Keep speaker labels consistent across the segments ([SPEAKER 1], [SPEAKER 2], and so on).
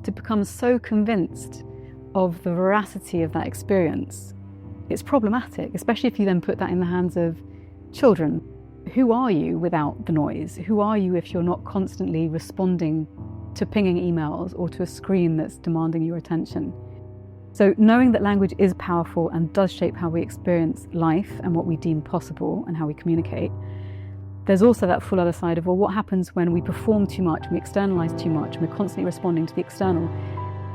[SPEAKER 1] to become so convinced of the veracity of that experience, it's problematic, especially if you then put that in the hands of children. Who are you without the noise? Who are you if you're not constantly responding to pinging emails or to a screen that's demanding your attention? So knowing that language is powerful and does shape how we experience life and what we deem possible and how we communicate, there's also that full other side of, well, what happens when we perform too much, we externalise too much, and we're constantly responding to the external,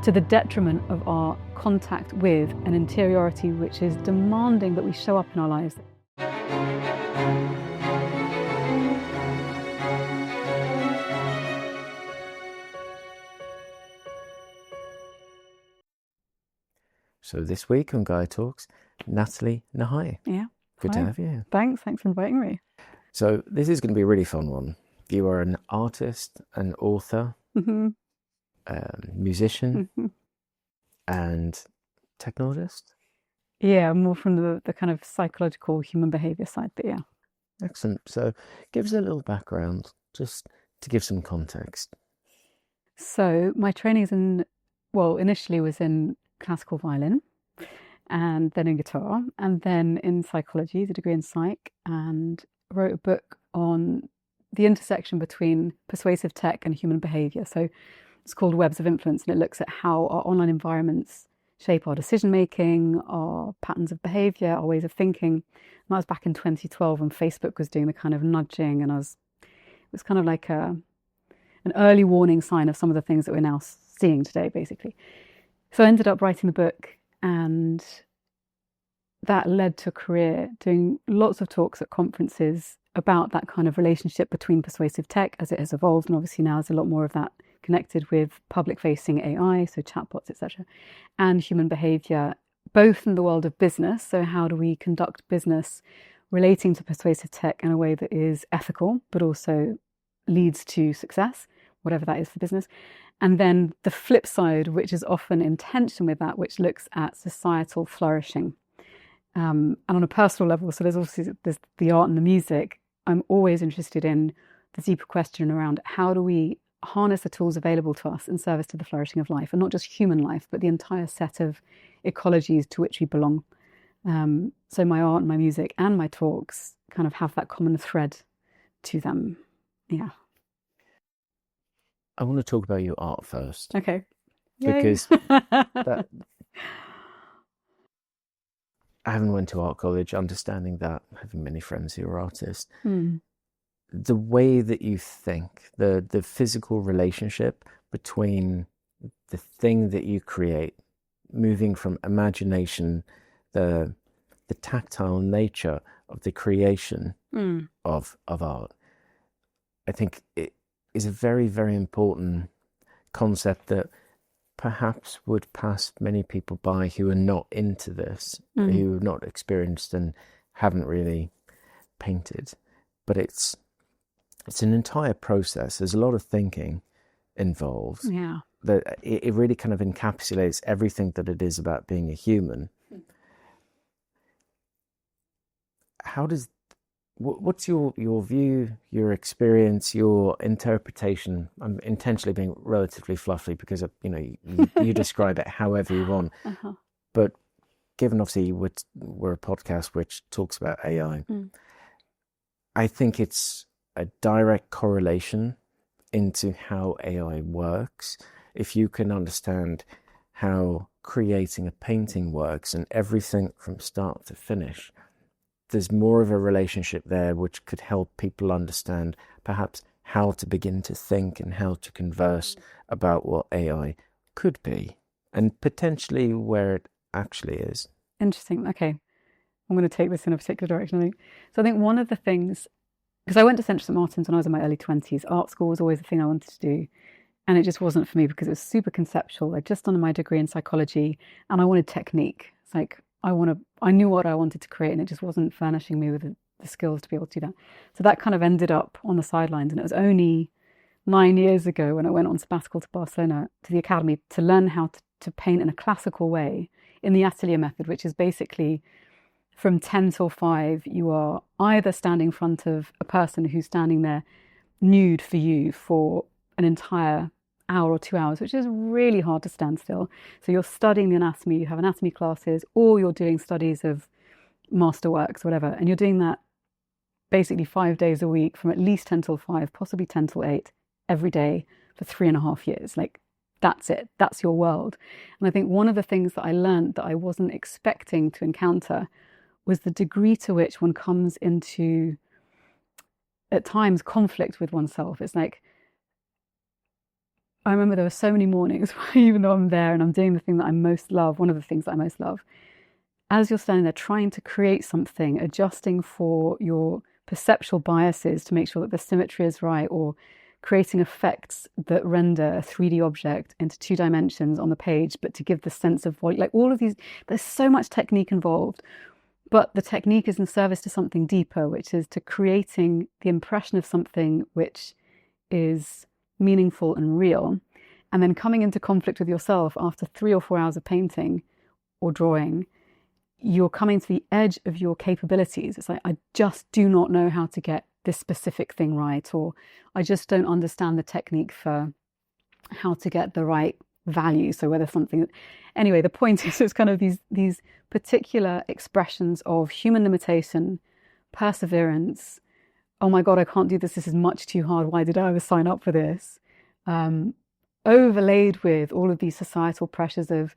[SPEAKER 1] to the detriment of our contact with an interiority which is demanding that we show up in our lives.
[SPEAKER 2] So this week on GAEA Talks, Nathalie Nahai.
[SPEAKER 1] Yeah.
[SPEAKER 2] Good
[SPEAKER 1] Hi.
[SPEAKER 2] to have you here.
[SPEAKER 1] Thanks for inviting me.
[SPEAKER 2] So this is going to be a really fun one. You are an artist, an author, musician, and technologist?
[SPEAKER 1] Yeah, more from the kind of psychological human behaviour side, but yeah.
[SPEAKER 2] Excellent. So give us a little background, just to give some context.
[SPEAKER 1] So my training is initially was in classical violin, and then in guitar, and then in psychology, the degree in psych, and wrote a book on the intersection between persuasive tech and human behaviour. So it's called Webs of Influence, and it looks at how our online environments shape our decision making, our patterns of behaviour, our ways of thinking. And that was back in 2012 when Facebook was doing the kind of nudging, and it was kind of like an early warning sign of some of the things that we're now seeing today, basically. So I ended up writing the book, and that led to a career doing lots of talks at conferences about that kind of relationship between persuasive tech as it has evolved. And obviously now there's a lot more of that connected with public-facing AI, so chatbots, etc., and human behaviour, both in the world of business. So how do we conduct business relating to persuasive tech in a way that is ethical, but also leads to success, whatever that is for business. And then the flip side, which is often in tension with that, which looks at societal flourishing. And on a personal level, so there's the art and the music. I'm always interested in the deeper question around how do we harness the tools available to us in service to the flourishing of life, and not just human life, but the entire set of ecologies to which we belong. So my art and my music and my talks kind of have that common thread to them. Yeah.
[SPEAKER 2] I want to talk about your art first.
[SPEAKER 1] Okay.
[SPEAKER 2] Because I haven't went to art college, understanding that, having many friends who are artists. The way that you think, the physical relationship between the thing that you create, moving from imagination, the tactile nature of the creation of art, I think it is a very, very important concept that perhaps would pass many people by who are not into this, who have not experienced and haven't really painted. But it's an entire process. There's a lot of thinking involved. Yeah. That it really kind of encapsulates everything that it is about being a human. What's your view, your experience, your interpretation? I'm intentionally being relatively fluffy because you describe it however you want. But given obviously we're a podcast which talks about AI, I think it's a direct correlation into how AI works. If you can understand how creating a painting works and everything from start to finish, there's more of a relationship there which could help people understand perhaps how to begin to think and how to converse about what AI could be and potentially where it actually is.
[SPEAKER 1] Interesting. Okay. I'm going to take this in a particular direction, I think. So I think one of the things, because I went to Central St Martin's when I was in my early 20s, art school was always the thing I wanted to do. And it just wasn't for me because it was super conceptual. I'd just done my degree in psychology and I wanted technique. It's like, I knew what I wanted to create and it just wasn't furnishing me with the skills to be able to do that. So that kind of ended up on the sidelines. And it was only 9 years ago when I went on sabbatical to Barcelona, to the academy, to learn how to paint in a classical way in the atelier method, which is basically from 10 till 5, you are either standing in front of a person who's standing there nude for you for an entire hour or 2 hours, which is really hard to stand still. So you're studying the anatomy, you have anatomy classes, or you're doing studies of masterworks, whatever, and you're doing that basically 5 days a week from at least 10 till 5, possibly 10 till 8 every day for 3.5 years. Like, that's it. That's your world. And I think one of the things that I learned that I wasn't expecting to encounter was the degree to which one comes into, at times, conflict with oneself. It's like, I remember there were so many mornings where, even though I'm there and I'm doing the thing that I most love, one of the things that I most love, as you're standing there trying to create something, adjusting for your perceptual biases to make sure that the symmetry is right, or creating effects that render a 3D object into 2 dimensions on the page, but to give the sense of volume, like all of these, there's so much technique involved, but the technique is in service to something deeper, which is to creating the impression of something which is meaningful and real, and then coming into conflict with yourself after 3 or 4 hours of painting or drawing. You're coming to the edge of your capabilities. It's like, I just do not know how to get this specific thing right, or I just don't understand the technique for how to get the right value. So whether something, anyway, the point is, it's kind of these particular expressions of human limitation, perseverance. Oh my God, I can't do this. This is much too hard. Why did I ever sign up for this? Overlaid with all of these societal pressures of,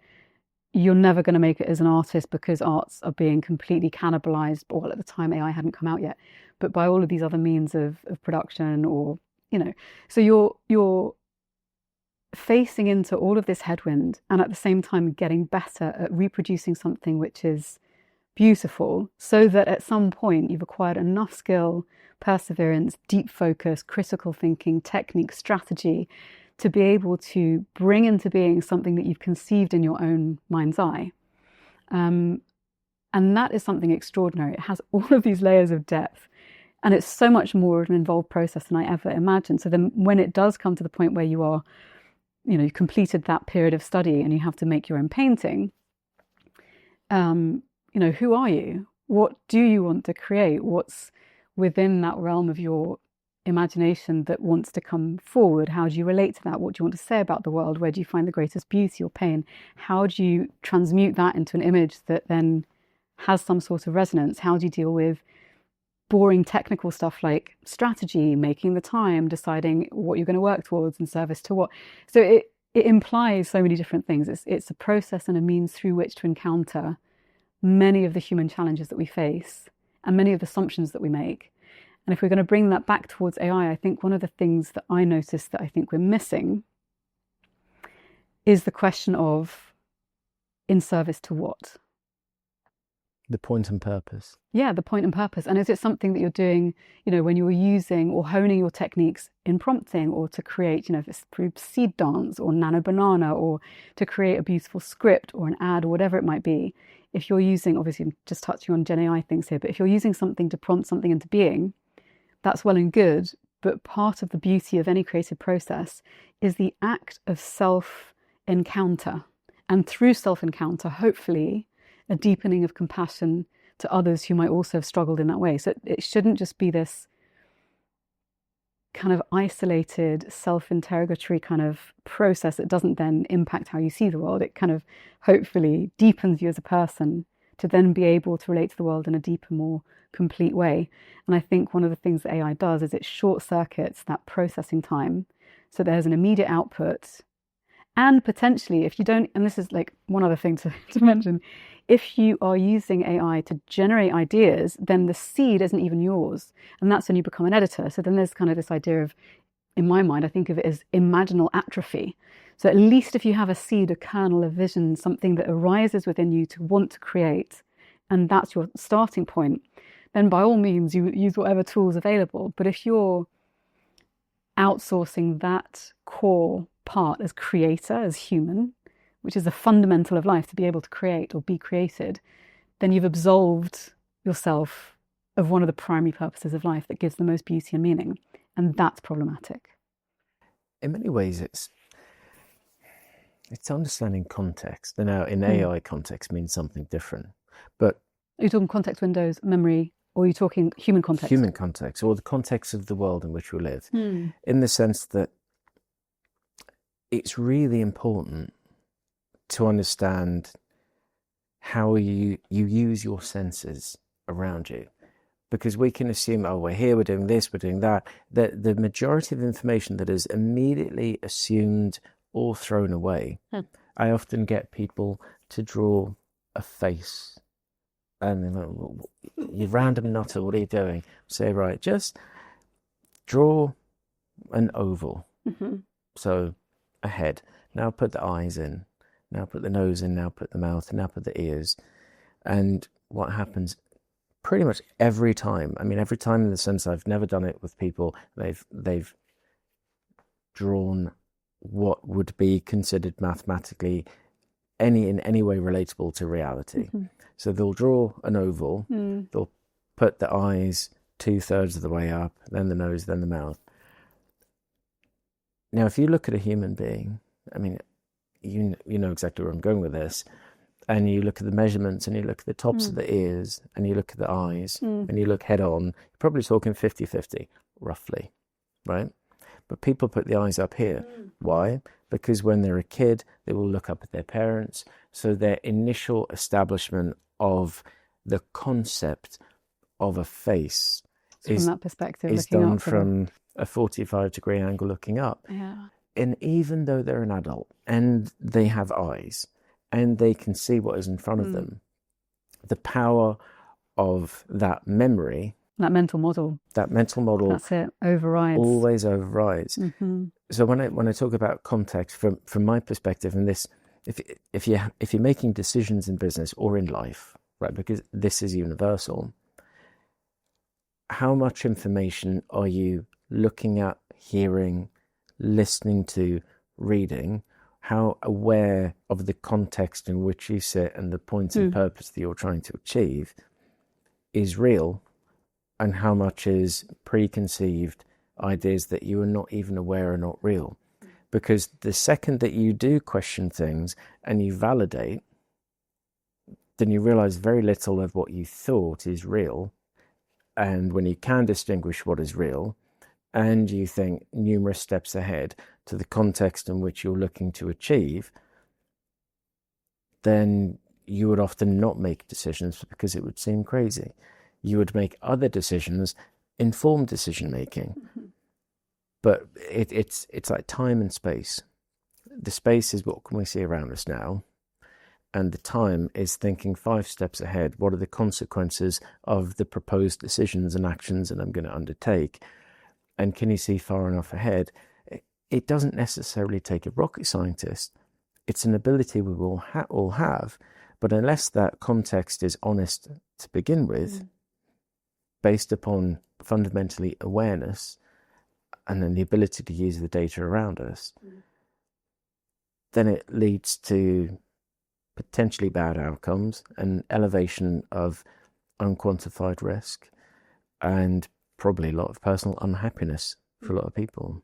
[SPEAKER 1] you're never going to make it as an artist because arts are being completely cannibalized. Well, at the time, AI hadn't come out yet, but by all of these other means of production, or, so you're facing into all of this headwind, and at the same time getting better at reproducing something which is beautiful, so that at some point you've acquired enough skill, perseverance, deep focus, critical thinking, technique, strategy, to be able to bring into being something that you've conceived in your own mind's eye. And that is something extraordinary. It has all of these layers of depth, and it's so much more of an involved process than I ever imagined. So then when it does come to the point where you are, you've completed that period of study and you have to make your own painting, who are you? What do you want to create? What's within that realm of your imagination that wants to come forward? How do you relate to that? What do you want to say about the world? Where do you find the greatest beauty or pain? How do you transmute that into an image that then has some sort of resonance? How do you deal with boring technical stuff like strategy, making the time, deciding what you're going to work towards in service to what? So it implies so many different things. It's a process and a means through which to encounter many of the human challenges that we face and many of the assumptions that we make. And if we're going to bring that back towards AI, I think one of the things that I noticed that I think we're missing is the question of, in service to what?
[SPEAKER 2] The point and purpose.
[SPEAKER 1] Yeah, the point and purpose. And is it something that you're doing, when you're using or honing your techniques in prompting, or to create, if it's through seed dance or nano banana, or to create a beautiful script or an ad or whatever it might be. If you're using, obviously I'm just touching on Gen AI things here, but if you're using something to prompt something into being, that's well and good, but part of the beauty of any creative process is the act of self-encounter. And through self-encounter, hopefully, a deepening of compassion to others who might also have struggled in that way. So it shouldn't just be this kind of isolated, self-interrogatory kind of process that doesn't then impact how you see the world. It kind of hopefully deepens you as a person to then be able to relate to the world in a deeper, more complete way. And I think one of the things that AI does is it short circuits that processing time. So there's an immediate output. And potentially, if you don't, and this is like one other thing to mention, if you are using AI to generate ideas, then the seed isn't even yours. And that's when you become an editor. So then there's kind of this idea of, in my mind, I think of it as imaginal atrophy. So at least if you have a seed, a kernel, a vision, something that arises within you to want to create, and that's your starting point, then by all means, you use whatever tools available. But if you're outsourcing that core part as creator, as human, which is the fundamental of life, to be able to create or be created, then you've absolved yourself of one of the primary purposes of life that gives the most beauty and meaning. And that's problematic.
[SPEAKER 2] In many ways, it's understanding context. And now in AI, context means something different. But
[SPEAKER 1] are you talking context windows, memory, or are you talking human context?
[SPEAKER 2] Human context, or the context of the world in which we live. In the sense that it's really important to understand how you use your senses around you. Because we can assume, oh, we're here, we're doing this, we're doing that. The majority of information that is immediately assumed or thrown away. I often get people to draw a face. And they're like, well, you random nutter, what are you doing? Say, right, just draw an oval. So a head. Now put the eyes in. Now put the nose in. Now put the mouth. And now put the ears. And what happens pretty much every time, I mean, every time in the sense I've never done it with people, they've drawn what would be considered mathematically in any way relatable to reality. So they'll draw an oval, they'll put the eyes 2/3 of the way up, then the nose, then the mouth. Now, if you look at a human being, I mean, you know exactly where I'm going with this, and you look at the measurements and you look at the tops of the ears and you look at the eyes and you look head on, you're probably talking 50-50, roughly, right? But people put the eyes up here. Why? Because when they're a kid, they will look up at their parents. So their initial establishment of the concept of a face
[SPEAKER 1] from that perspective,
[SPEAKER 2] is done from a 45-degree angle looking up.
[SPEAKER 1] Yeah.
[SPEAKER 2] And even though they're an adult and they have eyes and they can see what is in front of them, the power of that memory,
[SPEAKER 1] that mental model, that's it, overrides.
[SPEAKER 2] Always overrides. So when I talk about context from my perspective, and this, if you're making decisions in business or in life, right, because this is universal, how much information are you looking at, hearing, listening to, reading? How aware of the context in which you sit and the point and purpose that you're trying to achieve is real, and how much is preconceived ideas that you are not even aware are not real. Because the second that you do question things and you validate, then you realize very little of what you thought is real. And when you can distinguish what is real, and you think numerous steps ahead to the context in which you're looking to achieve, then you would often not make decisions because it would seem crazy. You would make other decisions, informed decision making. But it's like time and space. The space is what can we see around us now, and the time is thinking 5 steps ahead. What are the consequences of the proposed decisions and actions that I'm going to undertake? And can you see far enough ahead? It doesn't necessarily take a rocket scientist. It's an ability we will all have, but unless that context is honest to begin with, based upon fundamentally awareness and then the ability to use the data around us, then it leads to potentially bad outcomes, an elevation of unquantified risk, and probably a lot of personal unhappiness for a lot of people.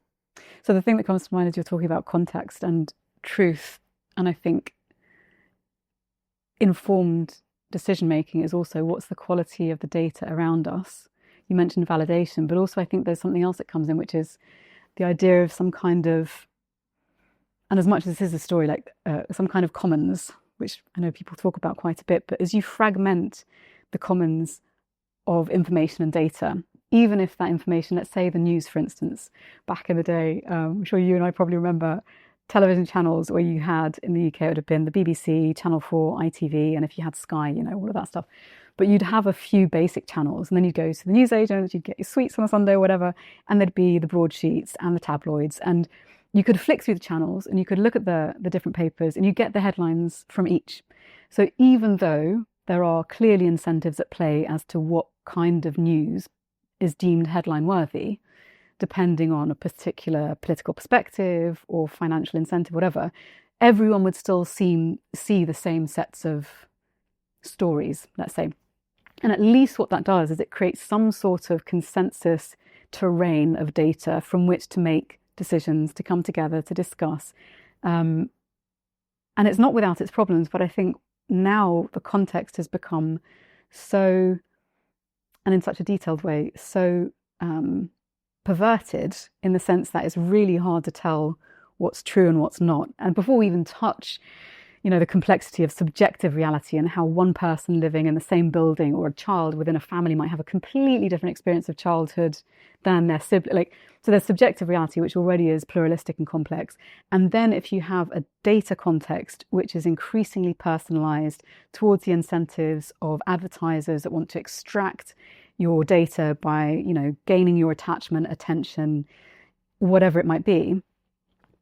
[SPEAKER 1] So the thing that comes to mind is you're talking about context and truth, and I think informed decision making is also what's the quality of the data around us. You mentioned validation, but also I think there's something else that comes in, which is the idea of some kind of, and as much as this is a story, like some kind of commons, which I know people talk about quite a bit, but as you fragment the commons of information and data, even if that information, let's say the news, for instance, back in the day, I'm sure you and I probably remember television channels where you had, in the UK, it would have been the BBC, Channel 4, ITV, and if you had Sky, you know, all of that stuff. But you'd have a few basic channels, and then you'd go to the newsagents, you'd get your sweets on a Sunday or whatever, and there'd be the broadsheets and the tabloids, and you could flick through the channels and you could look at the different papers and you get the headlines from each. So even though there are clearly incentives at play as to what kind of news is deemed headline worthy, depending on a particular political perspective or financial incentive, whatever, everyone would still see the same sets of stories, let's say. And at least what that does is it creates some sort of consensus terrain of data from which to make decisions, to come together, to discuss. And it's not without its problems, but I think now the context has become so, and in such a detailed way, so perverted in the sense that it's really hard to tell what's true and what's not. And before we even touch, the complexity of subjective reality and how one person living in the same building or a child within a family might have a completely different experience of childhood than their sibling. So there's subjective reality, which already is pluralistic and complex. And then if you have a data context, which is increasingly personalized towards the incentives of advertisers that want to extract your data by, gaining your attachment, attention, whatever it might be,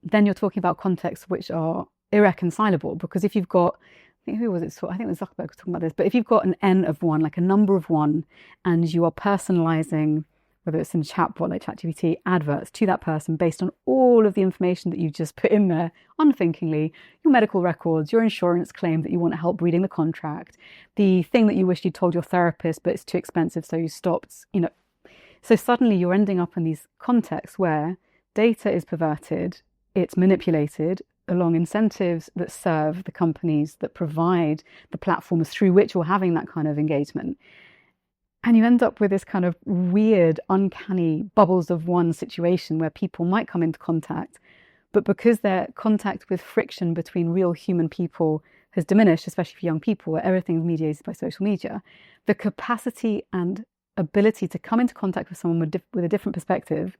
[SPEAKER 1] then you're talking about contexts which are irreconcilable. Because if you've got, I think it was Zuckerberg was talking about this, but if you've got an n of one, like a number of one, and you are personalizing, whether it's in a chatbot like ChatGPT, adverts to that person based on all of the information that you've just put in there unthinkingly, your medical records, your insurance claim that you want help reading the contract, the thing that you wish you told your therapist but it's too expensive so you stopped, So suddenly you're ending up in these contexts where data is perverted, it's manipulated along incentives that serve the companies that provide the platforms through which you're having that kind of engagement. And you end up with this kind of weird, uncanny bubbles of one situation where people might come into contact, but because their contact with friction between real human people has diminished, especially for young people, where everything's mediated by social media, the capacity and ability to come into contact with someone with a different perspective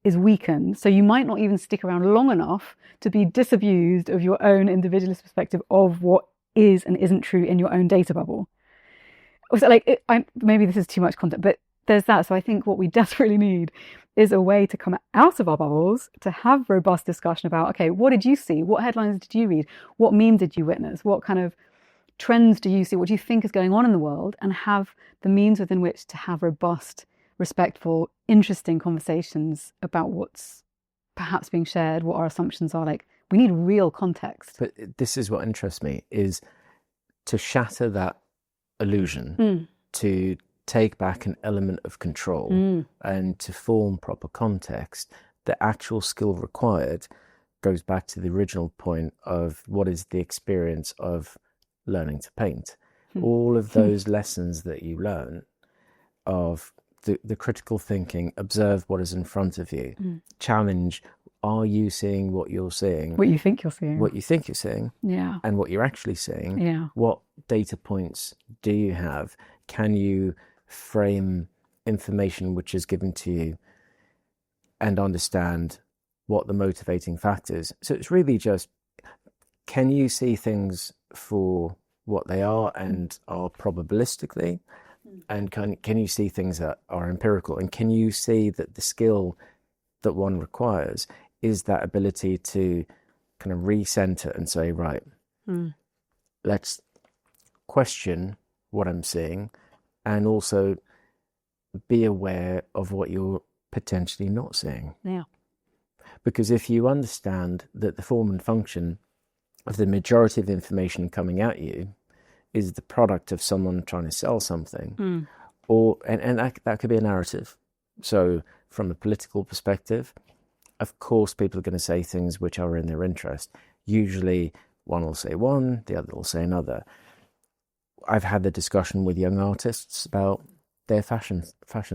[SPEAKER 1] is weakened. So you might not even stick around long enough to be disabused of your own individualist perspective of what is and isn't true in your own data bubble. So maybe this is too much content, but there's that. So I think what we desperately need is a way to come out of our bubbles, to have robust discussion about, okay, what did you see? What headlines did you read? What meme did you witness? What kind of trends do you see? What do you think is going on in the world? And have the means within which to have robust, respectful, interesting conversations about what's perhaps being shared, what our assumptions are. Like, we need real context.
[SPEAKER 2] But this is what interests me, is to shatter that illusion, to take back an element of control and to form proper context. The actual skill required goes back to the original point of what is the experience of learning to paint. All of those lessons that you learn of the critical thinking, observe what is in front of you, challenge, are you seeing what you're seeing?
[SPEAKER 1] What you think you're seeing.
[SPEAKER 2] What you think you're seeing.
[SPEAKER 1] Yeah.
[SPEAKER 2] And what you're actually seeing.
[SPEAKER 1] Yeah.
[SPEAKER 2] What data points do you have? Can you frame information which is given to you and understand what the motivating factors? So it's really just, can you see things for what they are and are probabilistically? And can you see things that are empirical? And can you see that the skill that one requires is that ability to kind of recenter and say, right, let's question what I'm seeing and also be aware of what you're potentially not seeing.
[SPEAKER 1] Yeah.
[SPEAKER 2] Because if you understand that the form and function of the majority of information coming at you is the product of someone trying to sell something, and that could be a narrative. So from a political perspective, of course, people are going to say things which are in their interest. Usually one will say one, the other will say another. I've had the discussion with young artists about their fashion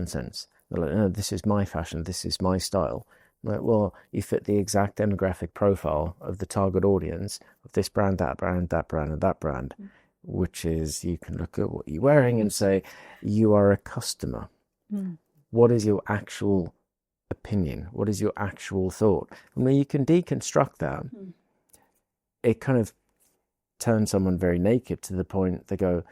[SPEAKER 2] sense. They're like, no, this is my fashion, this is my style. I'm like, well, you fit the exact demographic profile of the target audience of this brand, that brand, that brand, and that brand, which is, you can look at what you're wearing and say, you are a customer. What is your actual opinion? What is your actual thought? And when you can deconstruct that, it kind of turns someone very naked to the point they go,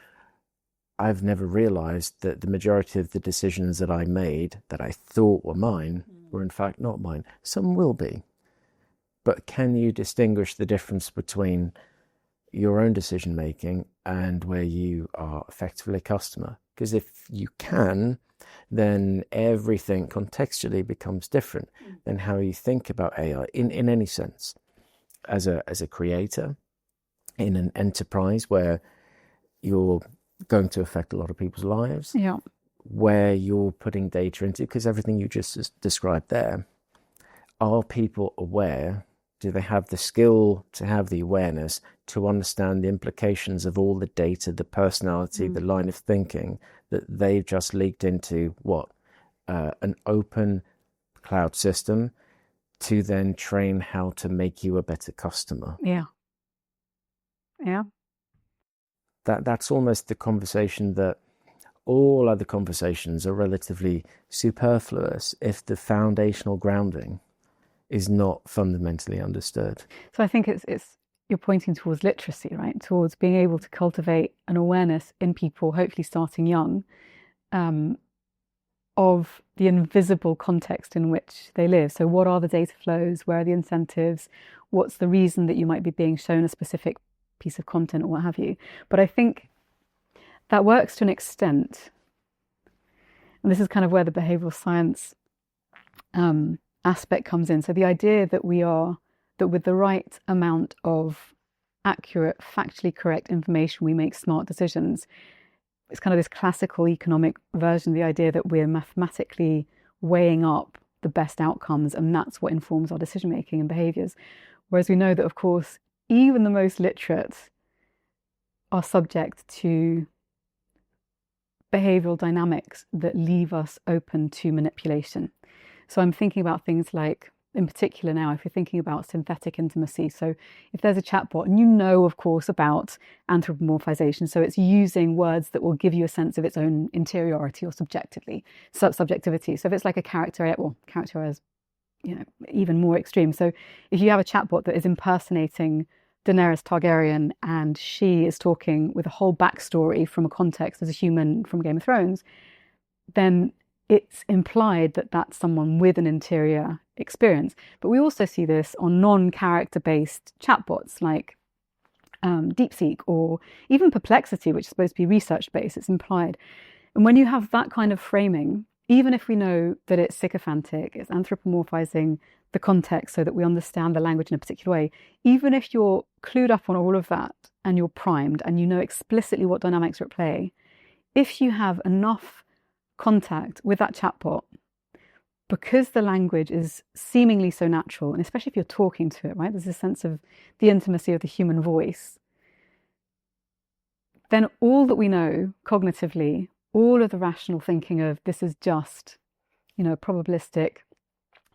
[SPEAKER 2] I've never realized that the majority of the decisions that I made that I thought were mine were in fact not mine. Some will be. But can you distinguish the difference between your own decision making and where you are effectively a customer? Because if you can, then everything contextually becomes different than how you think about AI in any sense. As a creator in an enterprise where you're going to affect a lot of people's lives, where you're putting data into, because everything you just described there, are people aware? Do they have the skill to have the awareness to understand the implications of all the data, the personality, the line of thinking that they've just leaked into an open cloud system to then train how to make you a better customer.
[SPEAKER 1] Yeah.
[SPEAKER 2] That's almost the conversation that all other conversations are relatively superfluous if the foundational grounding is not fundamentally understood.
[SPEAKER 1] So I think it's you're pointing towards literacy, right? Towards being able to cultivate an awareness in people, hopefully starting young, of the invisible context in which they live. So what are the data flows? Where are the incentives? What's the reason that you might be being shown a specific piece of content or what have you? But I think that works to an extent. And this is kind of where the behavioral science aspect comes in. So the idea that that with the right amount of accurate, factually correct information, we make smart decisions. It's kind of this classical economic version of the idea that we're mathematically weighing up the best outcomes, and that's what informs our decision making and behaviors. Whereas we know that, of course, even the most literate are subject to behavioral dynamics that leave us open to manipulation. So I'm thinking about things like, in particular now, if you're thinking about synthetic intimacy. So if there's a chatbot, and you know, of course, about anthropomorphization, so it's using words that will give you a sense of its own interiority or subjectivity. So if it's like a character is, even more extreme. So if you have a chatbot that is impersonating Daenerys Targaryen and she is talking with a whole backstory from a context as a human from Game of Thrones, then it's implied that that's someone with an interior experience. But we also see this on non-character-based chatbots like DeepSeek or even Perplexity, which is supposed to be research-based. It's implied. And when you have that kind of framing, even if we know that it's sycophantic, it's anthropomorphizing the context so that we understand the language in a particular way, even if you're clued up on all of that and you're primed and you know explicitly what dynamics are at play, if you have enough contact with that chatbot, because the language is seemingly so natural, and especially if you're talking to it, right? There's a sense of the intimacy of the human voice. Then all that we know cognitively, all of the rational thinking of this is just, a probabilistic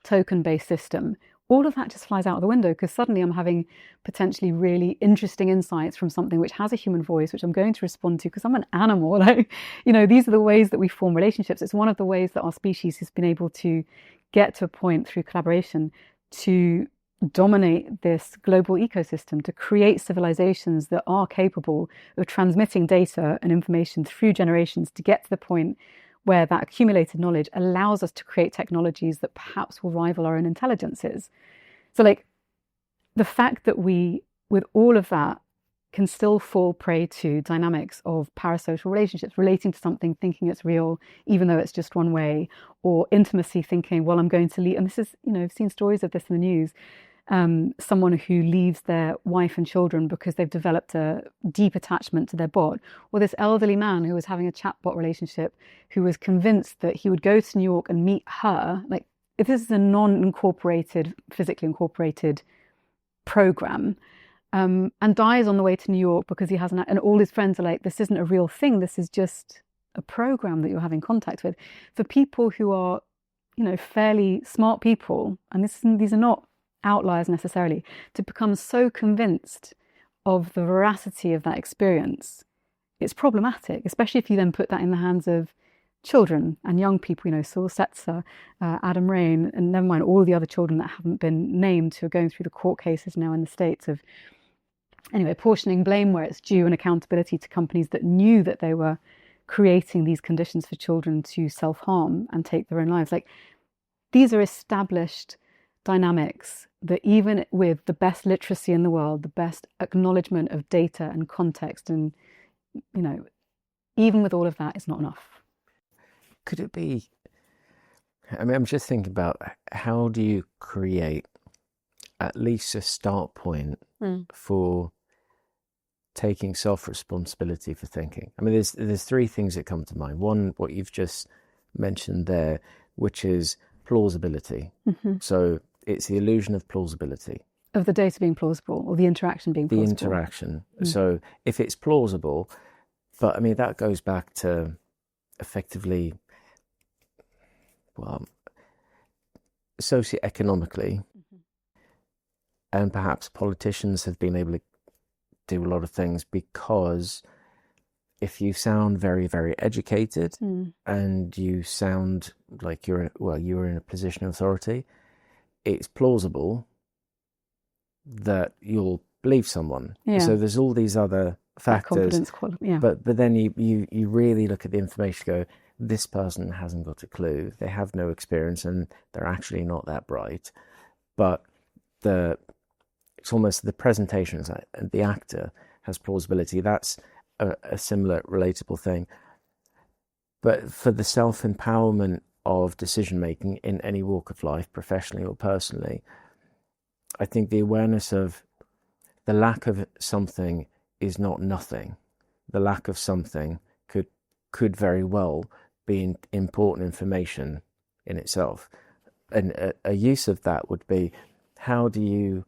[SPEAKER 1] token-based system, all of that just flies out of the window because suddenly I'm having potentially really interesting insights from something which has a human voice, which I'm going to respond to because I'm an animal. These are the ways that we form relationships. It's one of the ways that our species has been able to get to a point through collaboration to dominate this global ecosystem, to create civilizations that are capable of transmitting data and information through generations to get to the point where that accumulated knowledge allows us to create technologies that perhaps will rival our own intelligences. So the fact that we, with all of that, can still fall prey to dynamics of parasocial relationships, relating to something, thinking it's real, even though it's just one way, or intimacy, thinking, well, I'm going to leave. And this is, I've seen stories of this in the news. Someone who leaves their wife and children because they've developed a deep attachment to their bot, or this elderly man who was having a chatbot relationship who was convinced that he would go to New York and meet her. Like, if this is a non-incorporated, physically incorporated program, and dies on the way to New York because he hasn't, and all his friends are like, this isn't a real thing, this is just a program that you're having contact with. For people who are, fairly smart people, and these are not outliers necessarily, to become so convinced of the veracity of that experience, it's problematic, especially if you then put that in the hands of children and young people, Saul Setzer, Adam Rain, and never mind all the other children that haven't been named who are going through the court cases now in the States of, apportioning blame where it's due and accountability to companies that knew that they were creating these conditions for children to self-harm and take their own lives. These are established dynamics that even with the best literacy in the world, the best acknowledgement of data and context, and, even with all of that, it's not enough.
[SPEAKER 2] Could it be, I'm just thinking about how do you create at least a start point for taking self-responsibility for thinking? There's three things that come to mind. One, what you've just mentioned there, which is plausibility. Mm-hmm. So it's the illusion of plausibility.
[SPEAKER 1] Of the data being plausible, or the interaction being plausible.
[SPEAKER 2] The interaction. So if it's plausible, but that goes back to effectively, socioeconomically, And perhaps politicians have been able to do a lot of things because if you sound very, very educated and you sound like you're in a position of authority, it's plausible that you'll believe someone.
[SPEAKER 1] Yeah.
[SPEAKER 2] So there's all these other factors. But then you really look at the information, go, this person hasn't got a clue, they have no experience, and they're actually not that bright. But it's almost the presentation, and the actor has plausibility. That's a similar relatable thing. But for the self-empowerment of decision making in any walk of life, professionally or personally, I think the awareness of the lack of something is not nothing. The lack of something could very well be important information in itself. And a use of that would be, how do you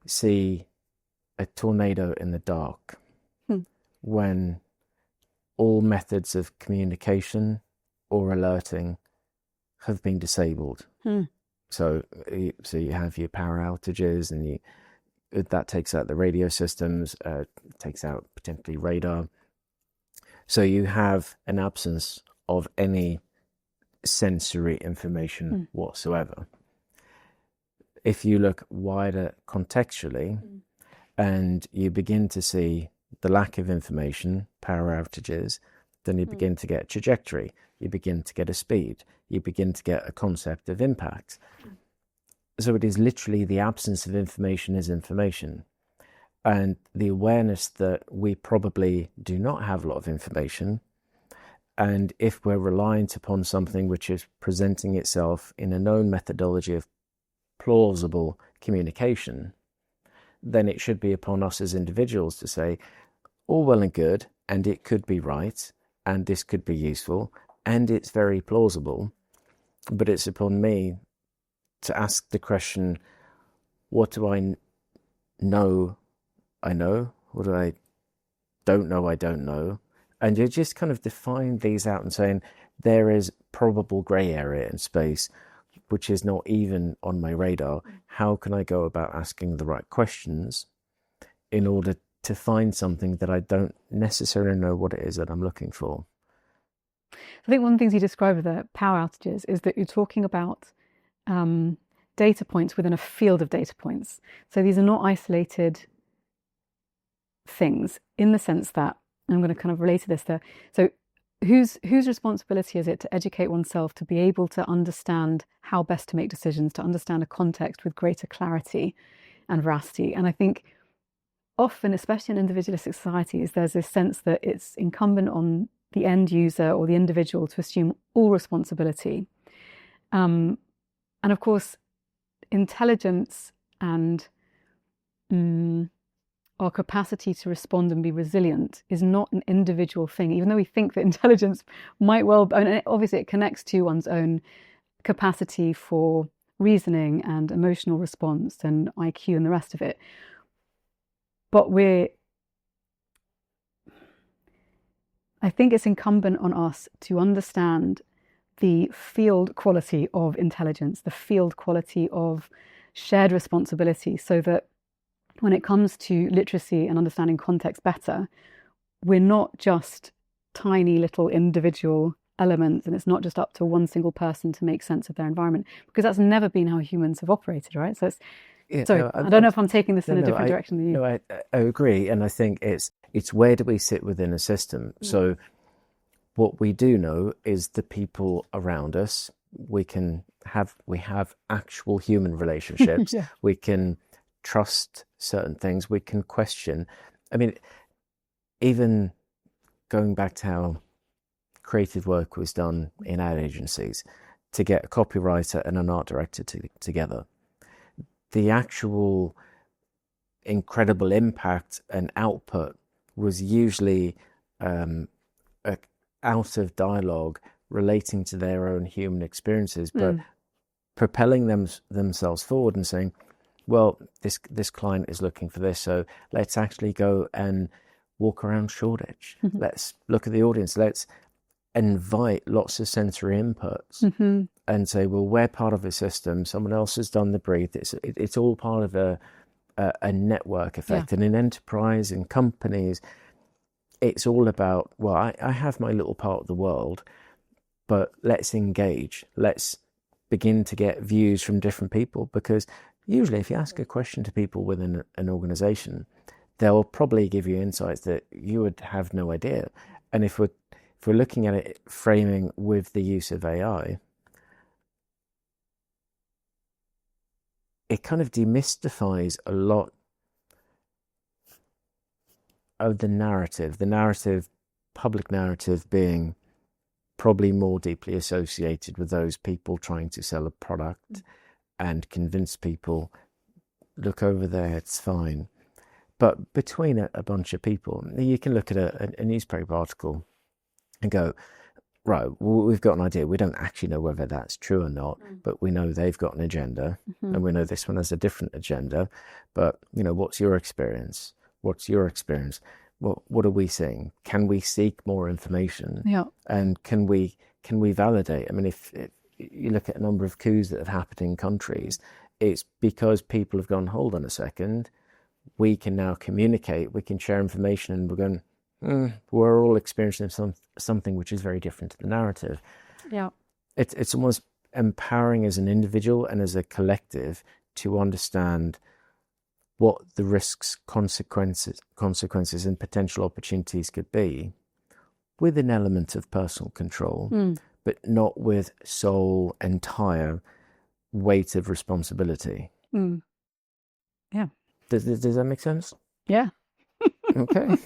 [SPEAKER 2] see a tornado in the dark when all methods of communication or alerting have been disabled? So you have your power outages, and that takes out the radio systems, takes out potentially radar. So you have an absence of any sensory information whatsoever. If you look wider contextually and you begin to see the lack of information, power outages, then you begin to get a trajectory, you begin to get a speed, you begin to get a concept of impact. So it is literally the absence of information is information. And the awareness that we probably do not have a lot of information, and if we're reliant upon something which is presenting itself in a known methodology of plausible communication, then it should be upon us as individuals to say, all well and good, and it could be right, and this could be useful, and it's very plausible, but it's upon me to ask the question, what do I know I know? What do I don't know I don't know? And you just kind of define these out and saying, there is probable grey area in space, which is not even on my radar. How can I go about asking the right questions in order to find something that I don't necessarily know what it is that I'm looking for?
[SPEAKER 1] I think one of the things you describe with the power outages is that you're talking about data points within a field of data points. So these are not isolated things, in the sense that, I'm going to kind of relate to this there. So whose responsibility is it to educate oneself to be able to understand how best to make decisions, to understand a context with greater clarity and veracity? And I think often, especially in individualistic societies, there's this sense that it's incumbent on the end user or the individual to assume all responsibility. And of course, intelligence and our capacity to respond and be resilient is not an individual thing, even though we think that intelligence might well, and obviously it connects to one's own capacity for reasoning and emotional response and IQ and the rest of it. But I think it's incumbent on us to understand the field quality of intelligence, the field quality of shared responsibility, so that when it comes to literacy and understanding context better, we're not just tiny little individual elements, and it's not just up to one single person to make sense of their environment, because that's never been how humans have operated, right? So I don't know if I'm taking this in a different direction than you.
[SPEAKER 2] No, I agree, and I think it's where do we sit within a system? So what we do know is the people around us. We have actual human relationships. We can trust certain things, we can question. I mean, even going back to how creative work was done in ad agencies to get a copywriter and an art director together, the actual incredible impact and output was usually out of dialogue relating to their own human experiences, but propelling themselves forward and saying, well, this client is looking for this, so let's actually go and walk around Shoreditch. Let's look at the audience. Let's invite lots of sensory inputs and say, well, we're part of a system. Someone else has done the brief. It's all part of a network effect. And in enterprise, in companies, it's all about, well, I have my little part of the world, but let's engage. Let's begin to get views from different people, because usually if you ask a question to people within an organization, they'll probably give you insights that you would have no idea. And if we're looking at it framing with the use of AI, it kind of demystifies a lot of the narrative, public narrative, being probably more deeply associated with those people trying to sell a product and convince people, look over there, it's fine. But between a bunch of people, you can look at a newspaper article and go, right, well, we've got an idea. We don't actually know whether that's true or not, but we know they've got an agenda, and we know this one has a different agenda. But, what's your experience? What's your experience? What are we seeing? Can we seek more information?
[SPEAKER 1] Yeah.
[SPEAKER 2] And can we validate? I mean, if you look at a number of coups that have happened in countries, it's because people have gone, hold on a second, we can now communicate, we can share information, and we're going, we're all experiencing something which is very different to the narrative.
[SPEAKER 1] Yeah.
[SPEAKER 2] It's almost empowering as an individual and as a collective to understand what the risks, consequences and potential opportunities could be, with an element of personal control, but not with sole, entire weight of responsibility.
[SPEAKER 1] Yeah.
[SPEAKER 2] Does that make sense?
[SPEAKER 1] Yeah.
[SPEAKER 2] Okay.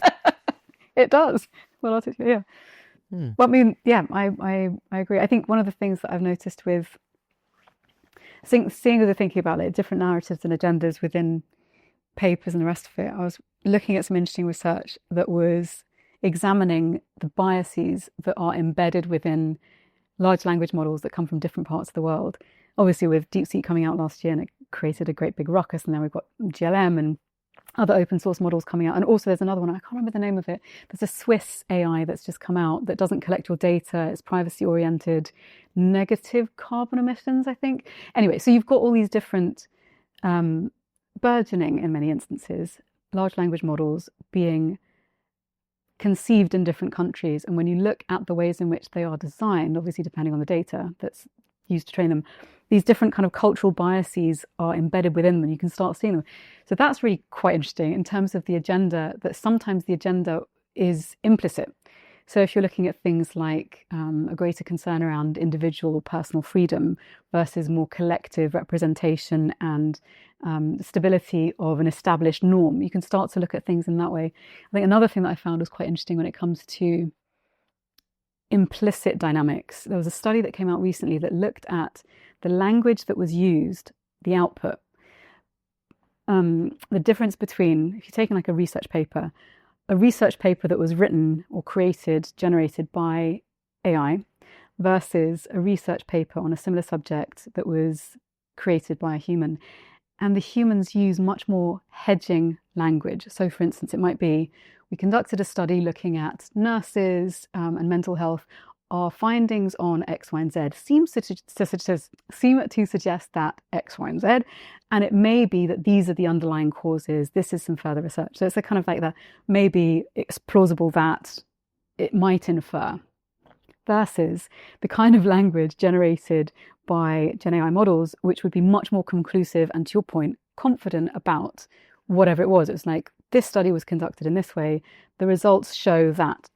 [SPEAKER 1] It does. Well, yeah. Well, I mean, yeah, I agree. I think one of the things that I've noticed with seeing other thinking about it, different narratives and agendas within papers and the rest of it, I was looking at some interesting research that was examining the biases that are embedded within large language models that come from different parts of the world. Obviously, with DeepSeek coming out last year, and it created a great big ruckus, and now we've got GLM and other open source models coming out. And also there's another one, I can't remember the name of it. There's a Swiss AI that's just come out that doesn't collect your data. It's privacy oriented, negative carbon emissions, I think. Anyway, so you've got all these different burgeoning, in many instances, large language models being conceived in different countries. And when you look at the ways in which they are designed, obviously depending on the data that's used to train them, these different kind of cultural biases are embedded within them, and you can start seeing them. So that's really quite interesting in terms of the agenda, that sometimes the agenda is implicit. So if you're looking at things like a greater concern around individual or personal freedom versus more collective representation and stability of an established norm, you can start to look at things in that way. I think another thing that I found was quite interesting when it comes to implicit dynamics. There was a study that came out recently that looked at the language that was used, the output, the difference between, if you're taking like a research paper that was written or created, generated by AI, versus a research paper on a similar subject that was created by a human. And the humans use much more hedging language. So for instance, it might be, we conducted a study looking at nurses and mental health. Our findings on X, Y, and Z seem to suggest that X, Y, and Z, and it may be that these are the underlying causes. This is some further research. So it's a kind of like that, maybe it's plausible that it might infer, versus the kind of language generated by Gen AI models, which would be much more conclusive and, to your point, confident about whatever it was. It was like, this study was conducted in this way. The results show that ...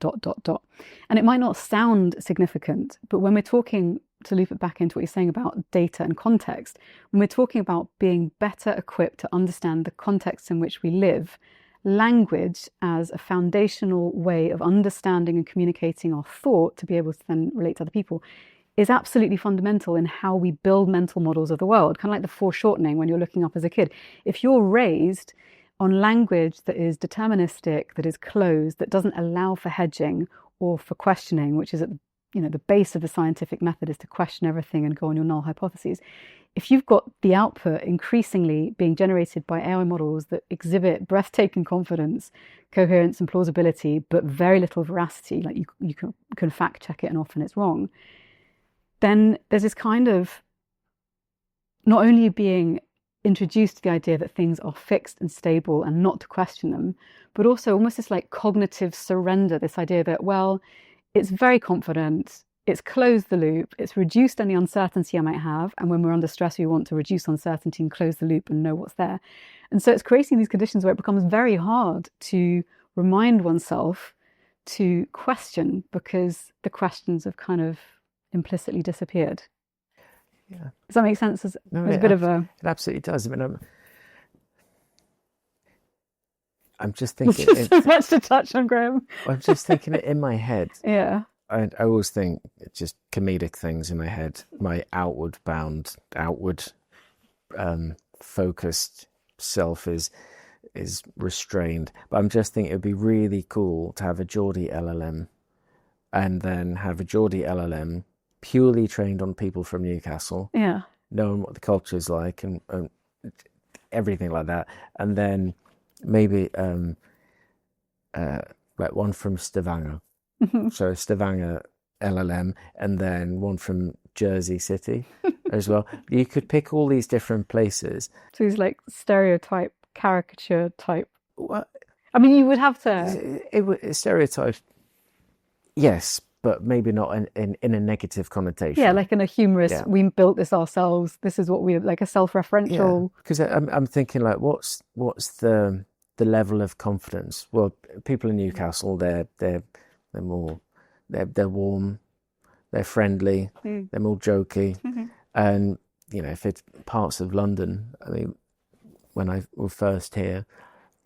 [SPEAKER 1] And it might not sound significant, but when we're talking, to loop it back into what you're saying about data and context, when we're talking about being better equipped to understand the context in which we live, language as a foundational way of understanding and communicating our thought to be able to then relate to other people is absolutely fundamental in how we build mental models of the world. Kind of like the foreshortening when you're looking up as a kid. If you're raised on language that is deterministic, that is closed, that doesn't allow for hedging or for questioning, which is at the base of the scientific method, is to question everything and go on your null hypotheses. If you've got the output increasingly being generated by AI models that exhibit breathtaking confidence, coherence and plausibility, but very little veracity, like you can fact check it and often it's wrong, then there's this kind of not only being introduced to the idea that things are fixed and stable and not to question them, but also almost this like cognitive surrender, this idea that, well, it's very confident, it's closed the loop, it's reduced any uncertainty I might have. And when we're under stress, we want to reduce uncertainty and close the loop and know what's there. And so it's creating these conditions where it becomes very hard to remind oneself to question, because the questions have kind of implicitly disappeared.
[SPEAKER 2] Yeah.
[SPEAKER 1] Does that make sense? As
[SPEAKER 2] No,
[SPEAKER 1] a bit of a...
[SPEAKER 2] It absolutely does. I mean, I'm just thinking...
[SPEAKER 1] There's so much to touch on, Graeme.
[SPEAKER 2] I'm just thinking it in my head.
[SPEAKER 1] Yeah.
[SPEAKER 2] I always think just comedic things in my head. My outward focused self is restrained. But I'm just thinking it would be really cool to have a Geordie LLM, and then have a Geordie LLM purely trained on people from Newcastle, knowing what the culture is like and everything like that, and then maybe like one from Stavanger, so Stavanger LLM, and then one from Jersey City as well. You could pick all these different places.
[SPEAKER 1] So these like stereotype, caricature type.
[SPEAKER 2] Well,
[SPEAKER 1] I mean, you would have to...
[SPEAKER 2] Stereotype, yes, but maybe not in a negative connotation.
[SPEAKER 1] Yeah, like in a humorous, we built this ourselves, this is what we, like a self-referential...
[SPEAKER 2] Because I'm thinking like, what's the level of confidence? Well, people in Newcastle, they're more, they're warm, they're friendly, they're more jokey. And, you know, if it's parts of London, I mean, when I was first here,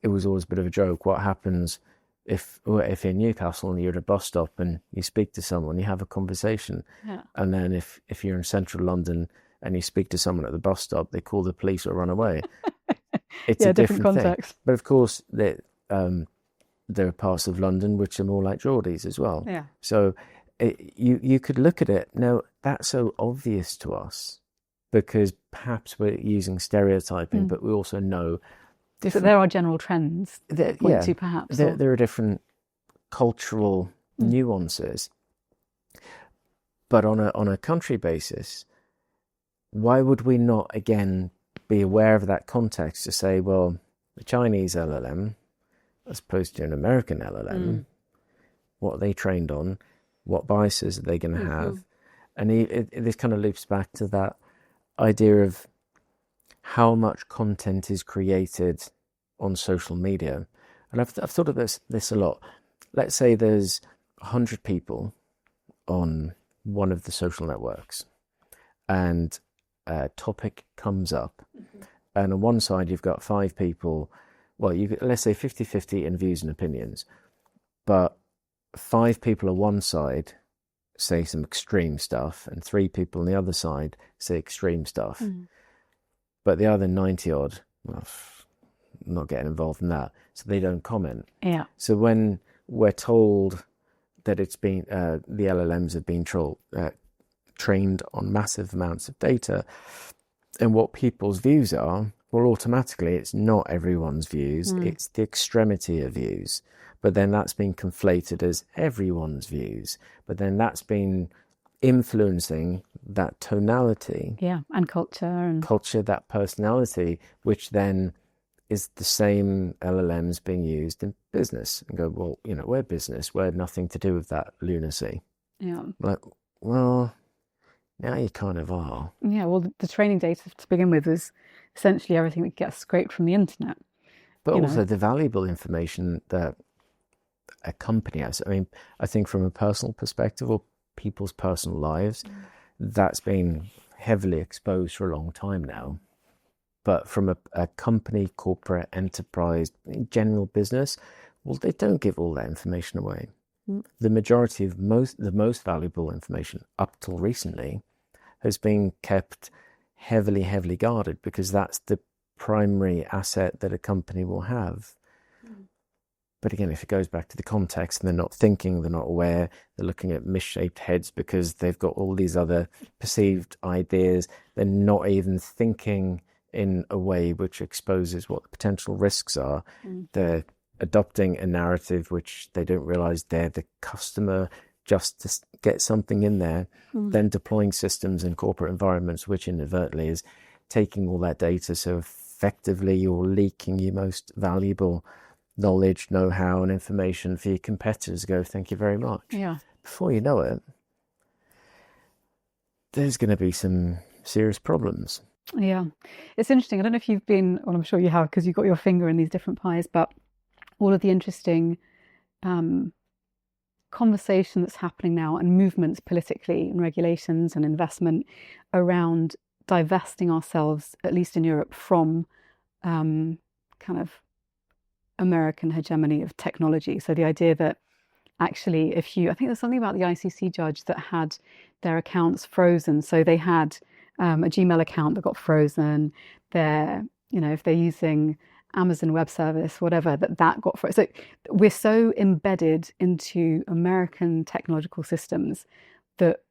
[SPEAKER 2] it was always a bit of a joke. What happens if you're in Newcastle and you're at a bus stop and you speak to someone, you have a conversation, and then if you're in central London and you speak to someone at the bus stop, they call the police or run away. It's a different context thing. But of course, there are parts of London which are more like Geordies as well.
[SPEAKER 1] Yeah.
[SPEAKER 2] So you could look at it. Now, that's so obvious to us because perhaps we're using stereotyping, but we also know
[SPEAKER 1] that there are general trends that point to perhaps.
[SPEAKER 2] There are different cultural nuances. But on a country basis, why would we not, again, be aware of that context to say, well, the Chinese LLM, as opposed to an American LLM, what are they trained on? What biases are they going to have? And this kind of loops back to that idea of how much content is created on social media. And I've thought of this a lot. Let's say there's 100 people on one of the social networks, and a topic comes up. And on one side, you've got 5 people, well, let's say 50-50 in views and opinions, but 5 people on one side say some extreme stuff, and 3 people on the other side say extreme stuff. But the other 90 odd, well, not getting involved in that, so they don't comment.
[SPEAKER 1] Yeah.
[SPEAKER 2] So when we're told that it's been the LLMs have been trained on massive amounts of data, and what people's views are, well, automatically it's not everyone's views, it's the extremity of views. But then that's been conflated as everyone's views. But then that's been influencing that tonality.
[SPEAKER 1] Yeah, and culture.
[SPEAKER 2] That personality, which then is the same LLMs being used in business. And go, well, you know, we're business. We're nothing to do with that lunacy.
[SPEAKER 1] Yeah.
[SPEAKER 2] Like, well, now you kind of are. Yeah,
[SPEAKER 1] well, the training data to begin with is essentially everything that gets scraped from the internet.
[SPEAKER 2] But also the valuable information that a company has. I mean, I think from a personal perspective or people's personal lives, that's been heavily exposed for a long time now. But from a company, corporate, enterprise, general business, well, they don't give all that information away. The majority of the most valuable information up till recently has been kept heavily guarded, because that's the primary asset that a company will have. But again, if it goes back to the context and they're not thinking, they're not aware, they're looking at misshaped heads because they've got all these other perceived ideas, they're not even thinking in a way which exposes what the potential risks are. They're adopting a narrative which they don't realize they're the customer just to get something in there, then deploying systems in corporate environments which inadvertently is taking all that data. So effectively, you're leaking your most valuable knowledge, know-how, and information for your competitors to go, thank you very much.
[SPEAKER 1] Yeah.
[SPEAKER 2] Before you know it, there's going to be some serious problems.
[SPEAKER 1] Yeah. It's interesting. I don't know if you've been, well, I'm sure you have because you've got your finger in these different pies, but all of the interesting conversation that's happening now and movements politically and regulations and investment around divesting ourselves, at least in Europe, from kind of American hegemony of technology. So the idea that actually, I think there's something about the ICC judge that had their accounts frozen. So they had a Gmail account that got frozen. If they're using Amazon Web Service, whatever, that got frozen. So we're so embedded into American technological systems that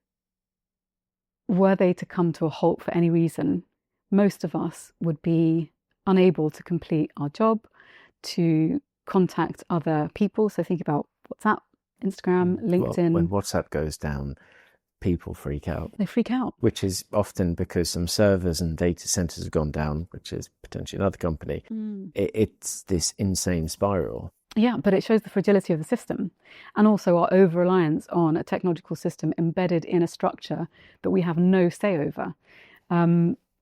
[SPEAKER 1] were they to come to a halt for any reason, most of us would be unable to complete our job, to contact other people. So think about WhatsApp, Instagram, LinkedIn.
[SPEAKER 2] When WhatsApp goes down, people freak out.
[SPEAKER 1] They freak out.
[SPEAKER 2] Which is often because some servers and data centers have gone down, which is potentially another company. It's this insane spiral.
[SPEAKER 1] Yeah, but it shows the fragility of the system and also our over-reliance on a technological system embedded in a structure that we have no say over.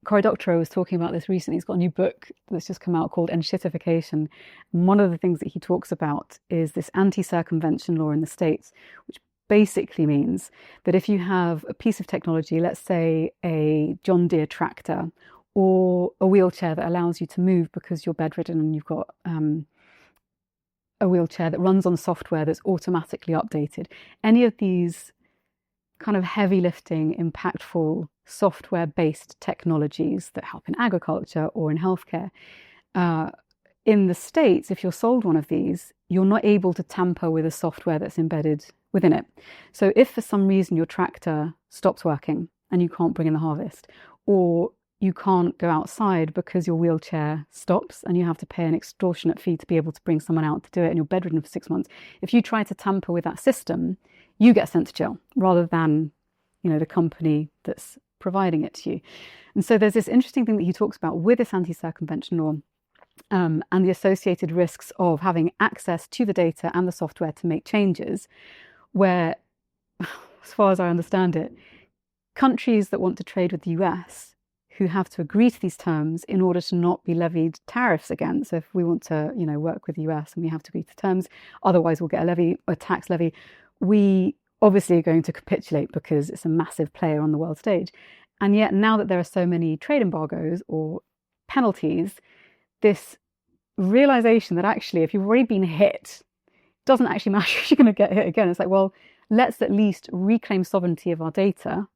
[SPEAKER 1] Cory Doctorow was talking about this recently. He's got a new book that's just come out called Enshittification. And one of the things that he talks about is this anti-circumvention law in the States, which basically means that if you have a piece of technology, let's say a John Deere tractor or a wheelchair that allows you to move because you're bedridden and you've got a wheelchair that runs on software that's automatically updated, any of these kind of heavy lifting, impactful software-based technologies that help in agriculture or in healthcare, in the States, if you're sold one of these, you're not able to tamper with the software that's embedded within it. So if for some reason your tractor stops working and you can't bring in the harvest, or you can't go outside because your wheelchair stops and you have to pay an extortionate fee to be able to bring someone out to do it and you're bedridden for 6 months, if you try to tamper with that system, you get sent to jail rather than, the company that's providing it to you. And so there's this interesting thing that he talks about with this anti-circumvention law and the associated risks of having access to the data and the software to make changes, where, as far as I understand it, countries that want to trade with the US who have to agree to these terms in order to not be levied tariffs again. So if we want to, work with the US and we have to agree to terms, otherwise we'll get a tax levy. We obviously are going to capitulate because it's a massive player on the world stage. And yet now that there are so many trade embargoes or penalties, this realization that actually if you've already been hit, it doesn't actually matter if you're going to get hit again. It's like, well, let's at least reclaim sovereignty of our data,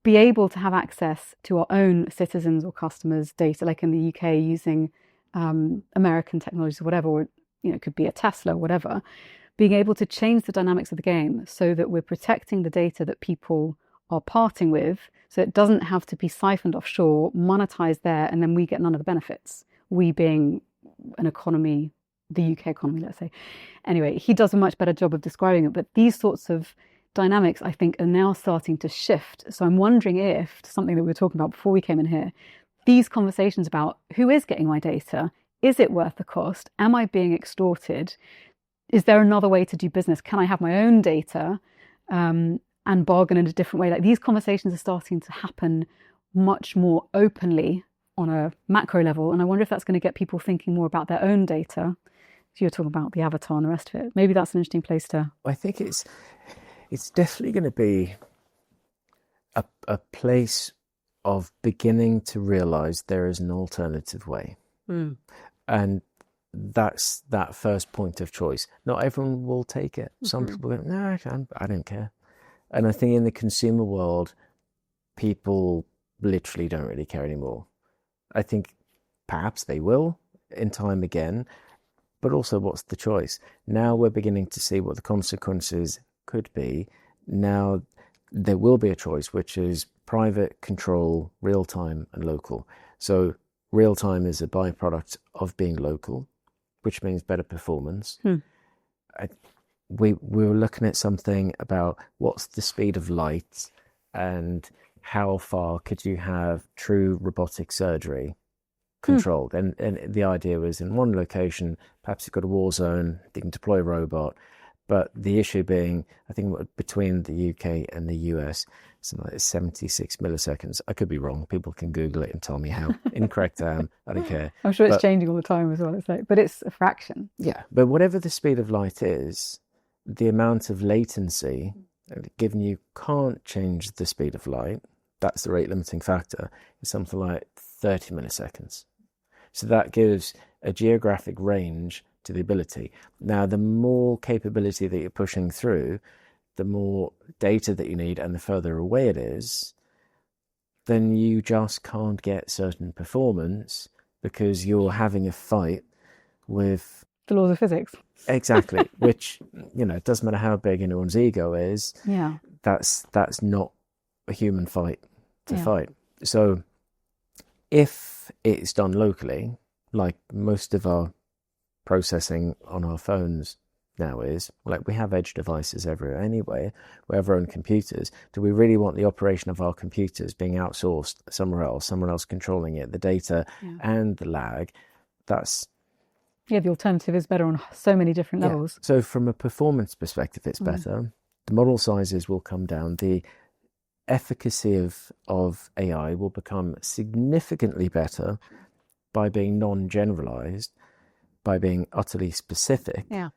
[SPEAKER 1] be able to have access to our own citizens or customers' data, like in the UK using American technologies or whatever, or it could be a Tesla or whatever, being able to change the dynamics of the game so that we're protecting the data that people are parting with, so it doesn't have to be siphoned offshore, monetized there, and then we get none of the benefits. We being an economy, the UK economy, let's say. Anyway, he does a much better job of describing it, but these sorts of dynamics, I think, are now starting to shift. So I'm wondering if, something that we were talking about before we came in here, these conversations about who is getting my data, is it worth the cost? Am I being extorted? Is there another way to do business? Can I have my own data and bargain in a different way? Like, these conversations are starting to happen much more openly on a macro level. And I wonder if that's going to get people thinking more about their own data. So you're talking about the avatar and the rest of it. Maybe that's an interesting place to...
[SPEAKER 2] I think it's definitely going to be a place of beginning to realize there is an alternative way. And that's that first point of choice. Not everyone will take it. Some people go, no, I don't care. And I think in the consumer world, people literally don't really care anymore. I think perhaps they will in time again, but also what's the choice? Now we're beginning to see what the consequences could be. Now there will be a choice, which is private control, real time and local. So real time is a byproduct of being local, which means better performance. We were looking at something about what's the speed of light and how far could you have true robotic surgery controlled? And the idea was in one location, perhaps you've got a war zone, you can deploy a robot. But the issue being, I think between the UK and the US, something like 76 milliseconds. I could be wrong. People can Google it and tell me how incorrect I am. I don't care.
[SPEAKER 1] I'm sure it's changing all the time as well. It's like, but it's a fraction.
[SPEAKER 2] Yeah, but whatever the speed of light is, the amount of latency, given you can't change the speed of light, that's the rate limiting factor, is something like 30 milliseconds. So that gives a geographic range to the ability. Now, the more capability that you're pushing through, the more data that you need, and the further away it is, then you just can't get certain performance because you're having a fight with
[SPEAKER 1] the laws of physics.
[SPEAKER 2] Exactly, which, it doesn't matter how big anyone's ego is.
[SPEAKER 1] Yeah.
[SPEAKER 2] That's not a human fight to fight. So if it's done locally, like most of our processing on our phones now is, like we have edge devices everywhere anyway, we have our own computers. Do we really want the operation of our computers being outsourced somewhere else controlling it, the data and the lag? That's...
[SPEAKER 1] Yeah, the alternative is better on so many different levels.
[SPEAKER 2] So from a performance perspective, it's better. The model sizes will come down. The efficacy of AI will become significantly better by being non-generalized, by being utterly specific.
[SPEAKER 1] Yeah.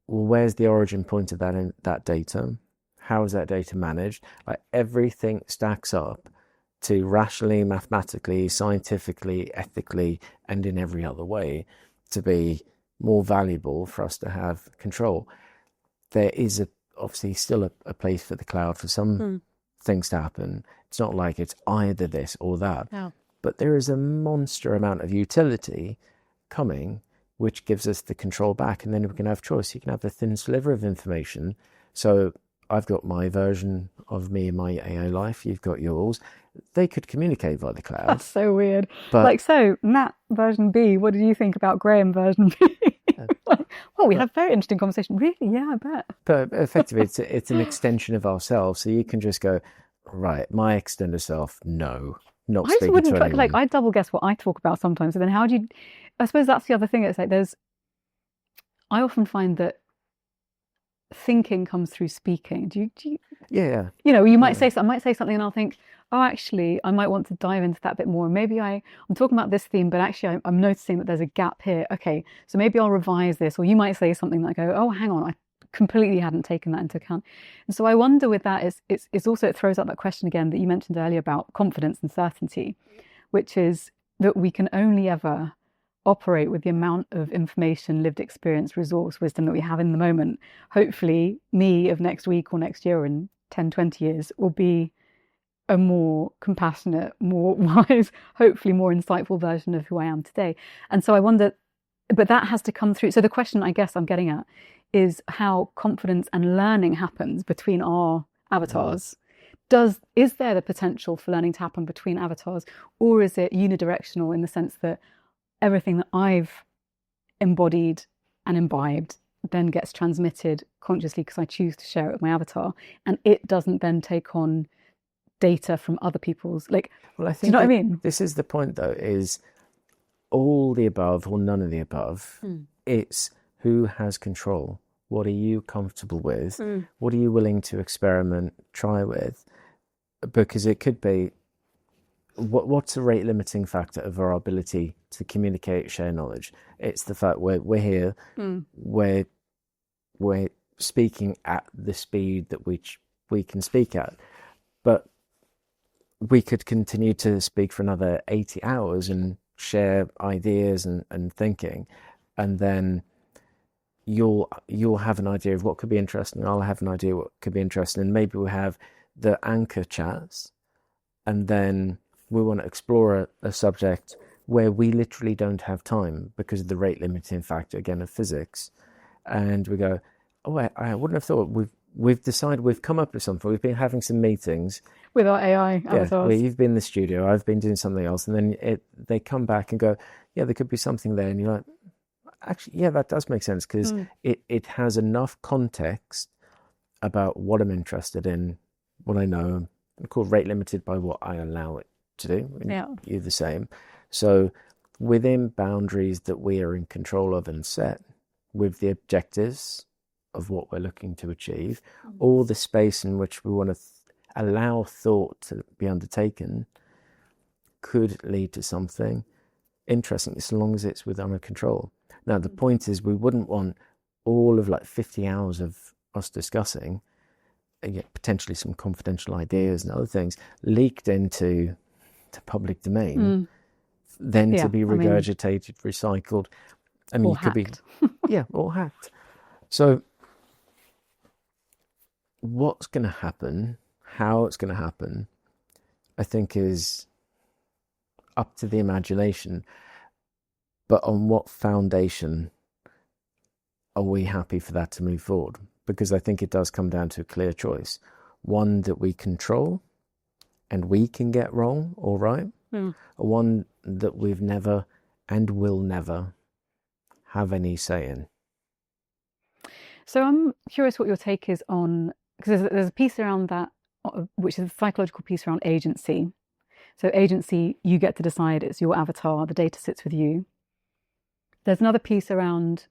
[SPEAKER 2] Well, where's the origin point of that data? How is that data managed? Like everything stacks up to rationally, mathematically, scientifically, ethically, and in every other way to be more valuable for us to have control. There is obviously still a place for the cloud for some things to happen. It's not like it's either this or that.
[SPEAKER 1] No.
[SPEAKER 2] But there is a monster amount of utility coming, which gives us the control back, and then we can have choice. You can have a thin sliver of information. So I've got my version of me in my AI life. You've got yours. They could communicate via the cloud.
[SPEAKER 1] That's so weird.
[SPEAKER 2] But,
[SPEAKER 1] so Nat version B, what did you think about Graeme version B? We had a very interesting conversation. Really? Yeah, I bet.
[SPEAKER 2] But effectively, it's an extension of ourselves. So you can just go, right, my extended self, no. Not
[SPEAKER 1] I just wouldn't
[SPEAKER 2] anyone.
[SPEAKER 1] I double guess what I talk about sometimes. And then how do you? I suppose that's the other thing. It's like I often find that thinking comes through speaking. Do you?
[SPEAKER 2] Yeah.
[SPEAKER 1] You might say I might say something, and I'll think, oh, actually, I might want to dive into that a bit more. Maybe I'm talking about this theme, but actually, I'm noticing that there's a gap here. Okay, so maybe I'll revise this. Or you might say something like, oh, hang on, I completely hadn't taken that into account. And so I wonder with that it's also, it throws up that question again that you mentioned earlier about confidence and certainty, which is that we can only ever operate with the amount of information, lived experience, resource, wisdom that we have in the moment. Hopefully me of next week or next year or in 10, 20 years will be a more compassionate, more wise, hopefully more insightful version of who I am today. And so I wonder, but that has to come through. So the question I guess I'm getting at is how confidence and learning happens between our avatars. Is there the potential for learning to happen between avatars, or is it unidirectional in the sense that everything that I've embodied and imbibed then gets transmitted consciously because I choose to share it with my avatar, and it doesn't then take on data from other people's, I think, do you know what I mean?
[SPEAKER 2] This is the point though, is all the above or none of the above. It's who has control. What are you comfortable with? What are you willing to experiment, try with? Because it could be, what's the rate limiting factor of our ability to communicate, share knowledge? It's the fact we're here, we're speaking at the speed that we can speak at. But we could continue to speak for another 80 hours and share ideas and thinking, and then you'll have an idea of what could be interesting, I'll have an idea what could be interesting, and maybe we'll have the anchor chats, and then we want to explore a subject where we literally don't have time because of the rate limiting factor again of physics, and we go, oh, I wouldn't have thought, we've decided, we've come up with something, we've been having some meetings
[SPEAKER 1] with our AI avatars.
[SPEAKER 2] You've been in the studio, I've been doing something else, and then they come back and go, yeah, there could be something there, and you're like, actually, yeah, that does make sense, because it has enough context about what I'm interested in, what I know, and called rate limited by what I allow it to do. And
[SPEAKER 1] Yeah.
[SPEAKER 2] you're the same. So within boundaries that we are in control of and set, with the objectives of what we're looking to achieve, or the space in which we want to allow thought to be undertaken, could lead to something interesting as long as it's within our control. Now, the point is, we wouldn't want all of like 50 hours of us discussing, potentially some confidential ideas and other things, leaked into the public domain, then to be regurgitated, recycled. I mean,
[SPEAKER 1] or
[SPEAKER 2] could
[SPEAKER 1] hacked.
[SPEAKER 2] be, or hacked. So what's going to happen, how it's going to happen, I think is up to the imagination. But on what foundation are we happy for that to move forward? Because I think it does come down to a clear choice. One that we control and we can get wrong or right, or one that we've never and will never have any say in.
[SPEAKER 1] So I'm curious what your take is on, because there's a piece around that, which is a psychological piece around agency. So agency, you get to decide, it's your avatar, the data sits with you. There's another piece around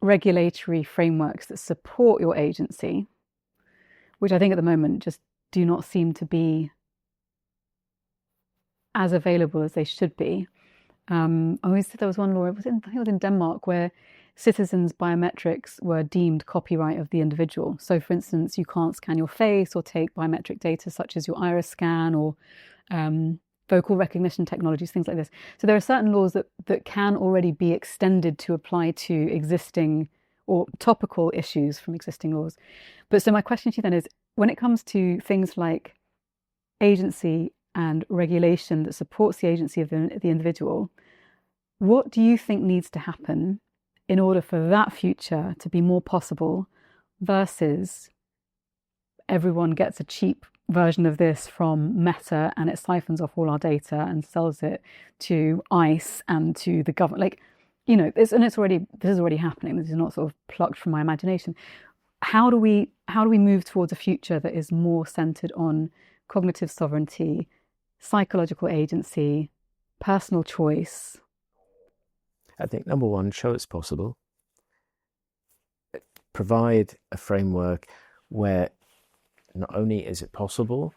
[SPEAKER 1] regulatory frameworks that support your agency, which I think at the moment just do not seem to be as available as they should be. I always said there was one law, I think it was in Denmark, where citizens' biometrics were deemed copyright of the individual. So, for instance, you can't scan your face or take biometric data such as your iris scan or vocal recognition technologies, things like this. So there are certain laws that can already be extended to apply to existing or topical issues from existing laws. But so my question to you then is, when it comes to things like agency and regulation that supports the agency of the individual, what do you think needs to happen in order for that future to be more possible versus everyone gets a cheap version of this from Meta and it siphons off all our data and sells it to ICE and to the government? Like, you know, this is already happening. This is not sort of plucked from my imagination. How do we move towards a future that is more centered on cognitive sovereignty, psychological agency, personal choice?
[SPEAKER 2] I think number one, show it's possible. Provide a framework where not only is it possible,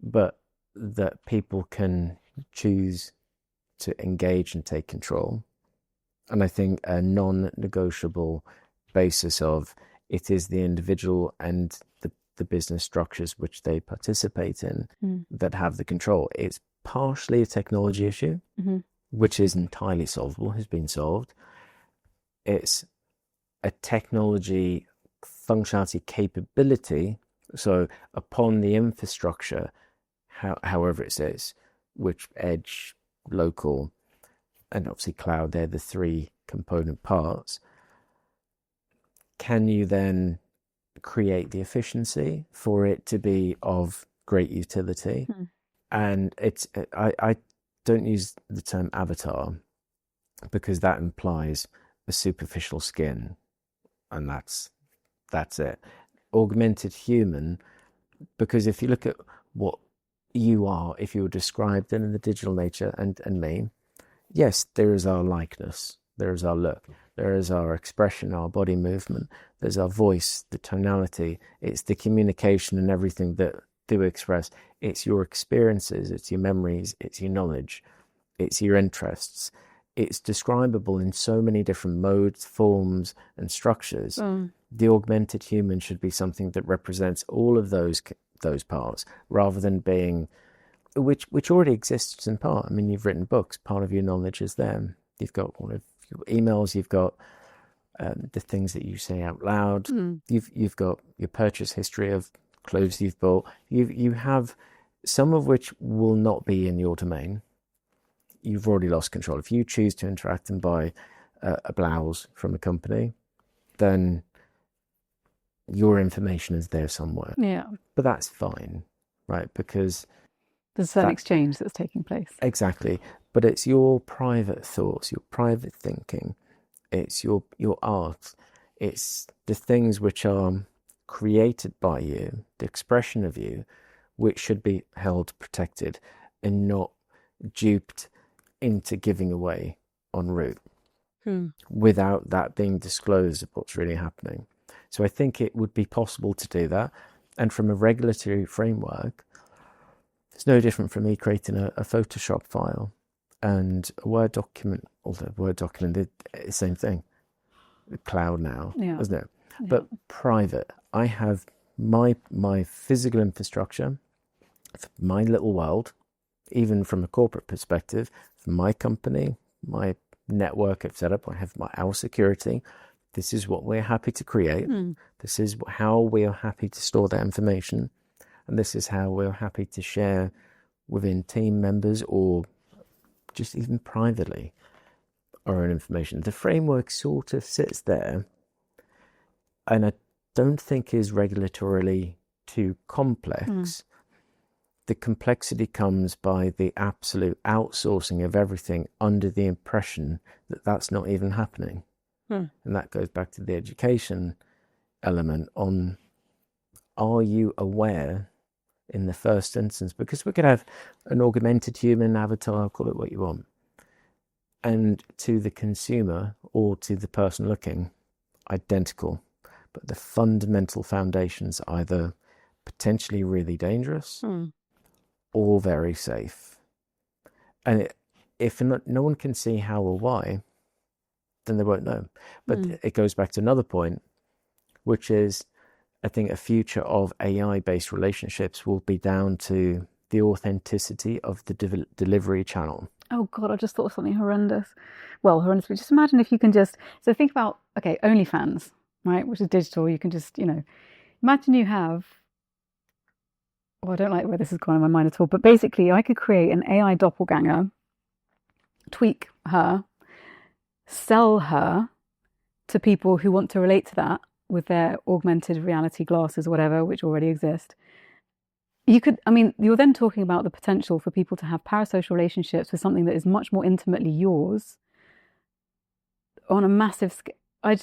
[SPEAKER 2] but that people can choose to engage and take control. And I think a non-negotiable basis of it is the individual and the business structures which they participate in that have the control. It's partially a technology issue, which is entirely solvable, has been solved. It's a technology functionality capability. So upon the infrastructure, however it says, which edge, local, and obviously cloud, they're the three component parts. Can you then create the efficiency for it to be of great utility? And I don't use the term avatar because that implies a superficial skin, and that's it. Augmented human, because if you look at what you are, if you were described in the digital nature and me, yes, there is our likeness, there is our look, there is our expression, our body movement, there's our voice, the tonality, it's the communication and everything that do express. It's your experiences, it's your memories, it's your knowledge, it's your interests. It's describable in so many different modes, forms, and structures. The augmented human should be something that represents all of those parts, rather than being, which already exists in part. I mean, you've written books. Part of your knowledge is there. You've got one of your emails. You've got the things that you say out loud. You've got your purchase history of clothes you've bought. You have some of which will not be in your domain. You've already lost control. If you choose to interact and buy a blouse from a company, then your information is there somewhere.
[SPEAKER 1] Yeah.
[SPEAKER 2] But that's fine, right? Because
[SPEAKER 1] there's an exchange that's taking place.
[SPEAKER 2] Exactly. But it's your private thoughts, your private thinking. It's your art. It's the things which are created by you, the expression of you, which should be held protected and not duped into giving away en route without that being disclosed of what's really happening. So I think it would be possible to do that. And from a regulatory framework, it's no different from me creating a Photoshop file and a Word document, although Word document is the same thing. The cloud now, isn't it? Yeah. But private. I have my physical infrastructure, my little world, even from a corporate perspective, for my company, my network I've set up, I have our security. This is what we're happy to create. This is how we are happy to store that information. And this is how we're happy to share within team members or just even privately our own information. The framework sort of sits there, and I don't think is regulatorily too complex. The complexity comes by the absolute outsourcing of everything under the impression that that's not even happening. And that goes back to the education element on, are you aware in the first instance? Because we could have an augmented human avatar, call it what you want, and to the consumer or to the person looking, identical. But the fundamental foundations either potentially really dangerous or very safe. And if no one can see how or why, then they won't know. But it goes back to another point, which is, I think a future of AI-based relationships will be down to the authenticity of the delivery channel.
[SPEAKER 1] Oh God, I just thought of something horrendous. Well, horrendous, but just imagine if you can just, so think about, okay, OnlyFans, right, which is digital. You can just, imagine you have, well, I don't like where this is going in my mind at all, but basically I could create an AI doppelganger, tweak her, sell her to people who want to relate to that with their augmented reality glasses or whatever, which already exist. You're then talking about the potential for people to have parasocial relationships with something that is much more intimately yours on a massive scale. I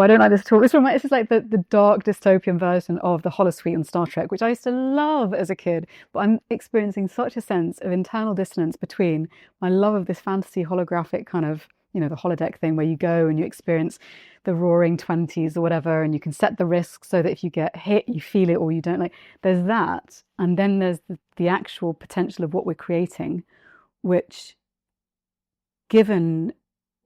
[SPEAKER 1] don't like this at all. This is like the dark dystopian version of the holosuite on Star Trek, which I used to love as a kid, but I'm experiencing such a sense of internal dissonance between my love of this fantasy holographic kind of, the holodeck thing where you go and you experience the roaring 20s or whatever, and you can set the risks so that if you get hit, you feel it or you don't. Like, there's that. And then there's the actual potential of what we're creating, which, given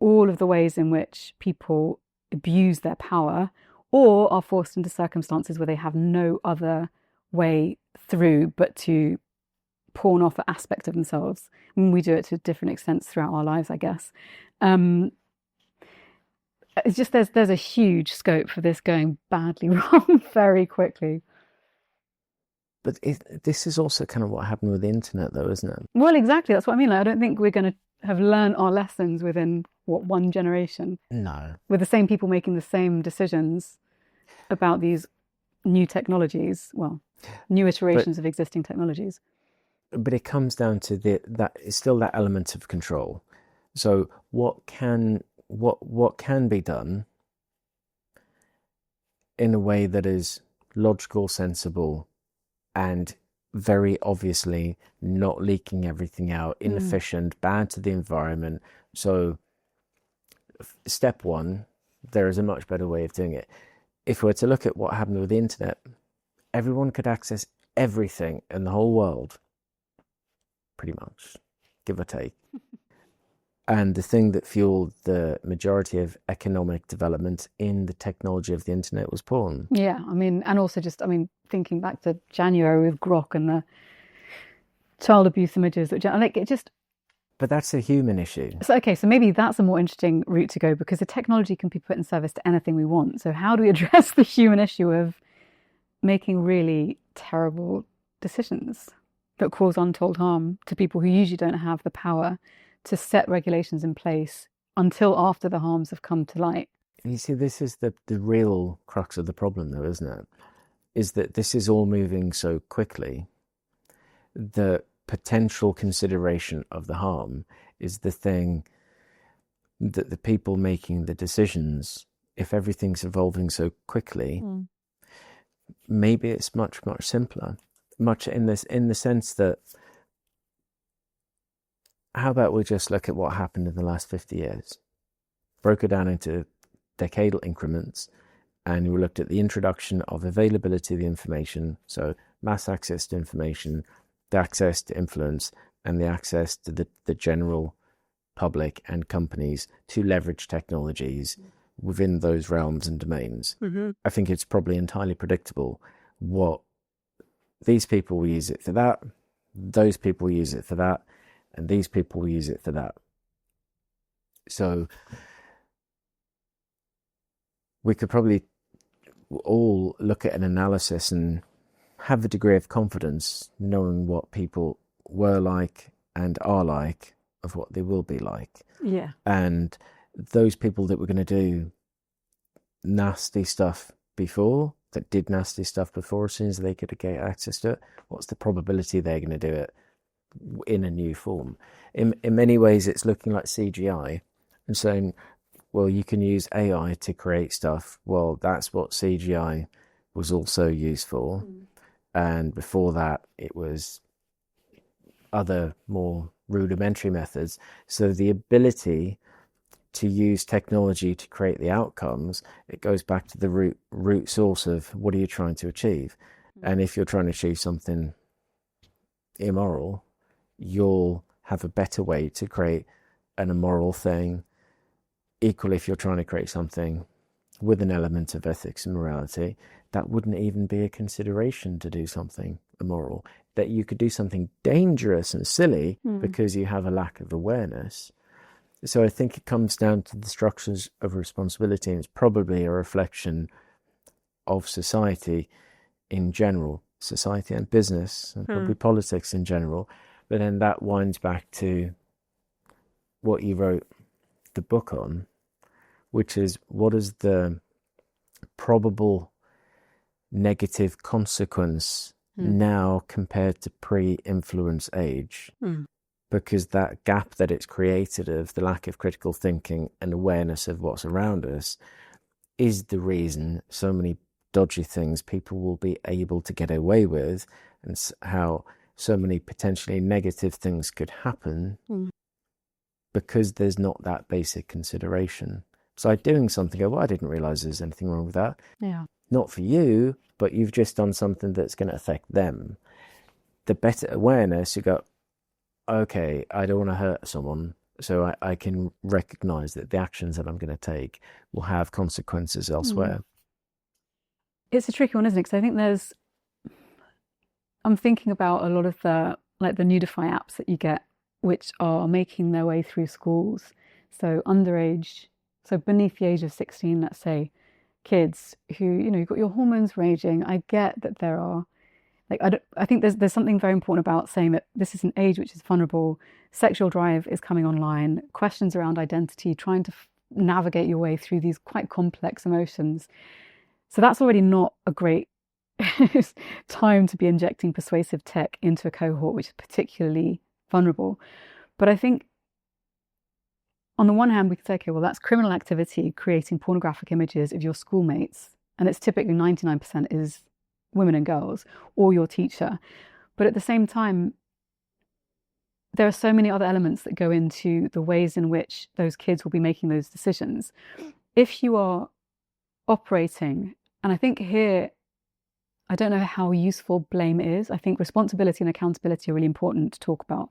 [SPEAKER 1] all of the ways in which people abuse their power or are forced into circumstances where they have no other way through but to pawn off an aspect of themselves. I mean, we do it to different extents throughout our lives, I guess. It's just there's a huge scope for this going badly wrong very quickly.
[SPEAKER 2] But this is also kind of what happened with the internet, though, isn't it?
[SPEAKER 1] Well, exactly. That's what I mean. Like, I don't think we're going to have learned our lessons within, one generation?
[SPEAKER 2] No.
[SPEAKER 1] With the same people making the same decisions about these new technologies, new iterations of existing technologies.
[SPEAKER 2] But it comes down to that it's still that element of control. So what can be done in a way that is logical, sensible, and very obviously not leaking everything out, inefficient, bad to the environment. So step one, there is a much better way of doing it. If we were to look at what happened with the internet, everyone could access everything in the whole world, pretty much, give or take. And the thing that fueled the majority of economic development in the technology of the internet was porn.
[SPEAKER 1] Yeah, and also thinking back to January with Grok and the child abuse images,
[SPEAKER 2] But that's a human issue.
[SPEAKER 1] So maybe that's a more interesting route to go, because the technology can be put in service to anything we want. So how do we address the human issue of making really terrible decisions that cause untold harm to people who usually don't have the power to set regulations in place until after the harms have come to light?
[SPEAKER 2] You see, this is the real crux of the problem, though, isn't it? Is that this is all moving so quickly. The potential consideration of the harm is the thing that the people making the decisions, if everything's evolving so quickly, maybe it's much, much simpler, much in the sense that, how about we just look at what happened in the last 50 years, broke it down into decadal increments, and we looked at the introduction of availability of the information, so mass access to information, the access to influence, and the access to the general public and companies to leverage technologies within those realms and domains.
[SPEAKER 1] Mm-hmm.
[SPEAKER 2] I think it's probably entirely predictable what these people will use it for that, those people will use it for that, and these people will use it for that. So we could probably all look at an analysis and have a degree of confidence knowing what people were like and are like, of what they will be like.
[SPEAKER 1] Yeah.
[SPEAKER 2] And those people that were going to do nasty stuff before, that did nasty stuff before, as soon as they could get access to it, what's the probability they're going to do it in a new form? In many ways, it's looking like CGI and saying, well, you can use AI to create stuff. Well, that's what CGI was also used for. And before that, it was other more rudimentary methods. So the ability to use technology to create the outcomes, it goes back to the root source of what are you trying to achieve. And if you're trying to achieve something immoral, you'll have a better way to create an immoral thing. Equally, if you're trying to create something with an element of ethics and morality, that wouldn't even be a consideration to do something immoral. That you could do something dangerous and silly because you have a lack of awareness. So I think it comes down to the structures of responsibility, and it's probably a reflection of society in general, society and business, and probably politics in general. But then that winds back to what you wrote the book on, which is what is the probable negative consequence now compared to pre-influence age, because that gap that it's created of the lack of critical thinking and awareness of what's around us is the reason so many dodgy things people will be able to get away with, and how so many potentially negative things could happen because there's not that basic consideration. So doing something, well, I didn't realize there's anything wrong with that.
[SPEAKER 1] Yeah.
[SPEAKER 2] Not for you, but you've just done something that's going to affect them. The better awareness, you go, okay, I don't want to hurt someone, so I can recognize that the actions that I'm going to take will have consequences elsewhere.
[SPEAKER 1] It's a tricky one, isn't it? Because I think I'm thinking about a lot of the Nudify apps that you get, which are making their way through schools. So underage, so beneath the age of 16, let's say, kids who, you've got your hormones raging. I get that there are, I think there's something very important about saying that this is an age which is vulnerable. Sexual drive is coming online, questions around identity, trying to navigate your way through these quite complex emotions. So that's already not a great time to be injecting persuasive tech into a cohort which is particularly vulnerable. But I think on the one hand, we could say, okay, well, that's criminal activity, creating pornographic images of your schoolmates. And it's typically 99% is women and girls, or your teacher. But at the same time, there are so many other elements that go into the ways in which those kids will be making those decisions. If you are operating, and I think here, I don't know how useful blame is. I think responsibility and accountability are really important to talk about.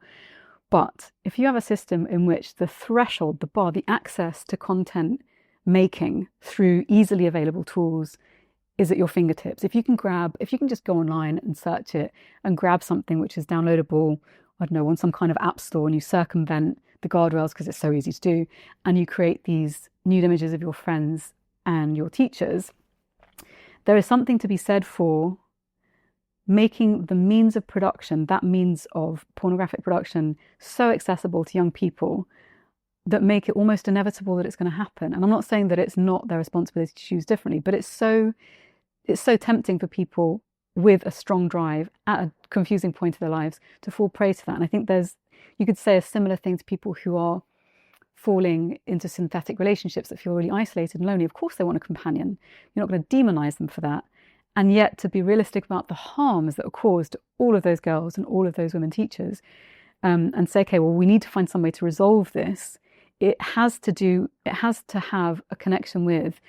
[SPEAKER 1] But if you have a system in which the threshold, the bar, the access to content making through easily available tools is at your fingertips. If you can just go online and search it and grab something which is downloadable, I don't know, on some kind of app store, and you circumvent the guardrails because it's so easy to do, and you create these nude images of your friends and your teachers, there is something to be said for making the means of production, that means of pornographic production, so accessible to young people that make it almost inevitable that it's going to happen. And I'm not saying that it's not their responsibility to choose differently, but it's so tempting for people with a strong drive at a confusing point of their lives to fall prey to that. And I think you could say a similar thing to people who are falling into synthetic relationships that feel really isolated and lonely. Of course they want a companion. You're not going to demonize them for that. And yet to be realistic about the harms that are caused to all of those girls and all of those women teachers, and say, okay, well, we need to find some way to resolve this. It has to have a connection with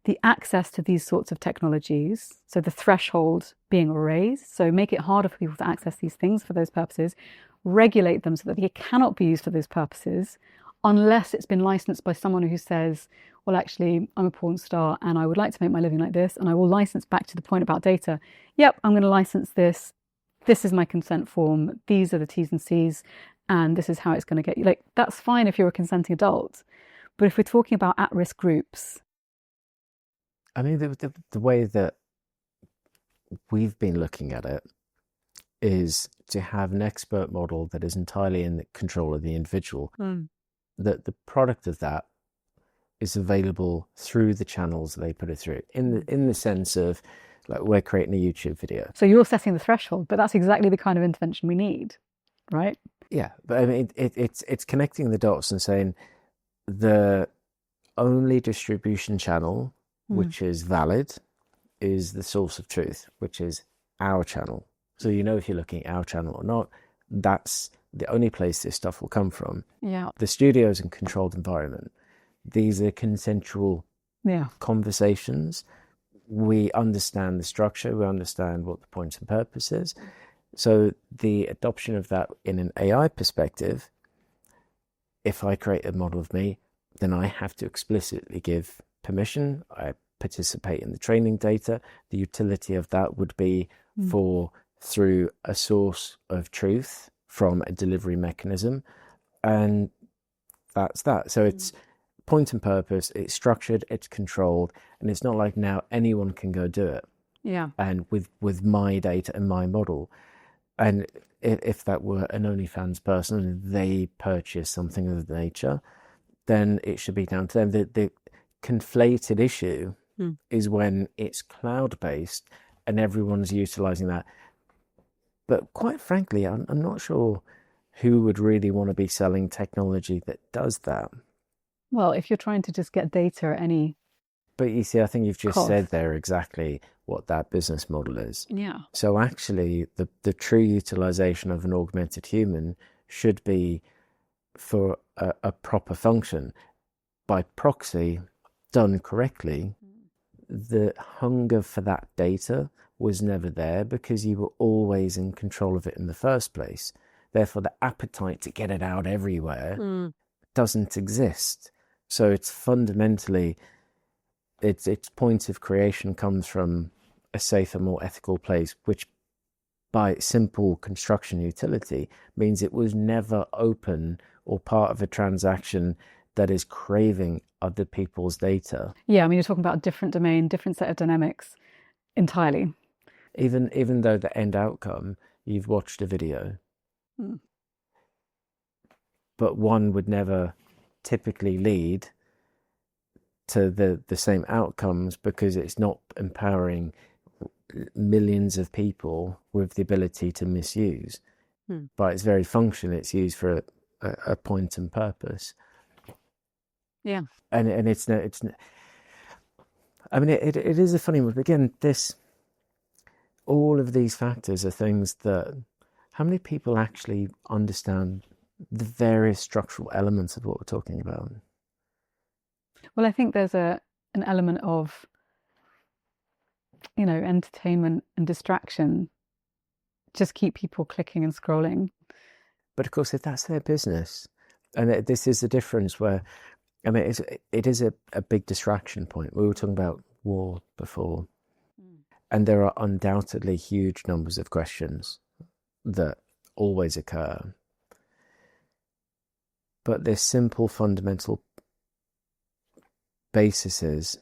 [SPEAKER 1] the access to these sorts of technologies. So the threshold being raised. So make it harder for people to access these things for those purposes. Regulate them so that they cannot be used for those purposes unless it's been licensed by someone who says, well, actually, I'm a porn star and I would like to make my living like this. And I will license, back to the point about data. Yep, I'm going to license this. This is my consent form. These are the T's and C's. And this is how it's going to get you. Like, that's fine if you're a consenting adult. But if we're talking about at-risk groups.
[SPEAKER 2] I mean, the way that we've been looking at it is to have an expert model that is entirely in the control of the individual. That the product of that is available through the channels they put it through, in the sense of, like, we're creating a YouTube video.
[SPEAKER 1] So you're setting the threshold, but that's exactly the kind of intervention we need, right?
[SPEAKER 2] Yeah, but I mean, it's connecting the dots and saying the only distribution channel which is valid is the source of truth, which is our channel. So you know if you're looking at our channel or not, that's the only place this stuff will come from.
[SPEAKER 1] Yeah.
[SPEAKER 2] The studio's in controlled environment. These are consensual conversations. We understand the structure. We understand what the point and purpose is. So the adoption of that in an AI perspective, if I create a model of me, then I have to explicitly give permission. I participate in the training data. The utility of that would be through a source of truth from a delivery mechanism. And that's that. So it's point and purpose, it's structured, it's controlled, and it's not like now anyone can go do it.
[SPEAKER 1] Yeah.
[SPEAKER 2] And with my data and my model. And if that were an OnlyFans person and they purchase something of the nature, then it should be down to them. The conflated issue is when it's cloud-based and everyone's utilizing that. But quite frankly, I'm not sure who would really want to be selling technology that does that.
[SPEAKER 1] Well, if you're trying to just get data at any
[SPEAKER 2] But you see, I think you've just
[SPEAKER 1] cost.
[SPEAKER 2] said there exactly what that business model is.
[SPEAKER 1] Yeah.
[SPEAKER 2] So actually, the true utilization of an augmented human should be for a proper function. By proxy, done correctly, the hunger for that data was never there because you were always in control of it in the first place. Therefore, the appetite to get it out everywhere doesn't exist. So it's fundamentally, its point of creation comes from a safer, more ethical place, which by simple construction utility means it was never open or part of a transaction that is craving other people's data.
[SPEAKER 1] Yeah, I mean, you're talking about a different domain, different set of dynamics entirely.
[SPEAKER 2] Even though the end outcome, you've watched a video. But one would never typically lead to the same outcomes because it's not empowering millions of people with the ability to misuse. By its very function, it's used for a point and purpose.
[SPEAKER 1] Yeah.
[SPEAKER 2] And it's I mean, it is a funny one. Again, all of these factors are things that, how many people actually understand the various structural elements of what we're talking about?
[SPEAKER 1] Well, I think there's an element of, entertainment and distraction. Just keep people clicking and scrolling.
[SPEAKER 2] But of course, if that's their business, and this is the difference where, I mean, it is a big distraction point. We were talking about war before, and there are undoubtedly huge numbers of questions that always occur. But their simple fundamental basis is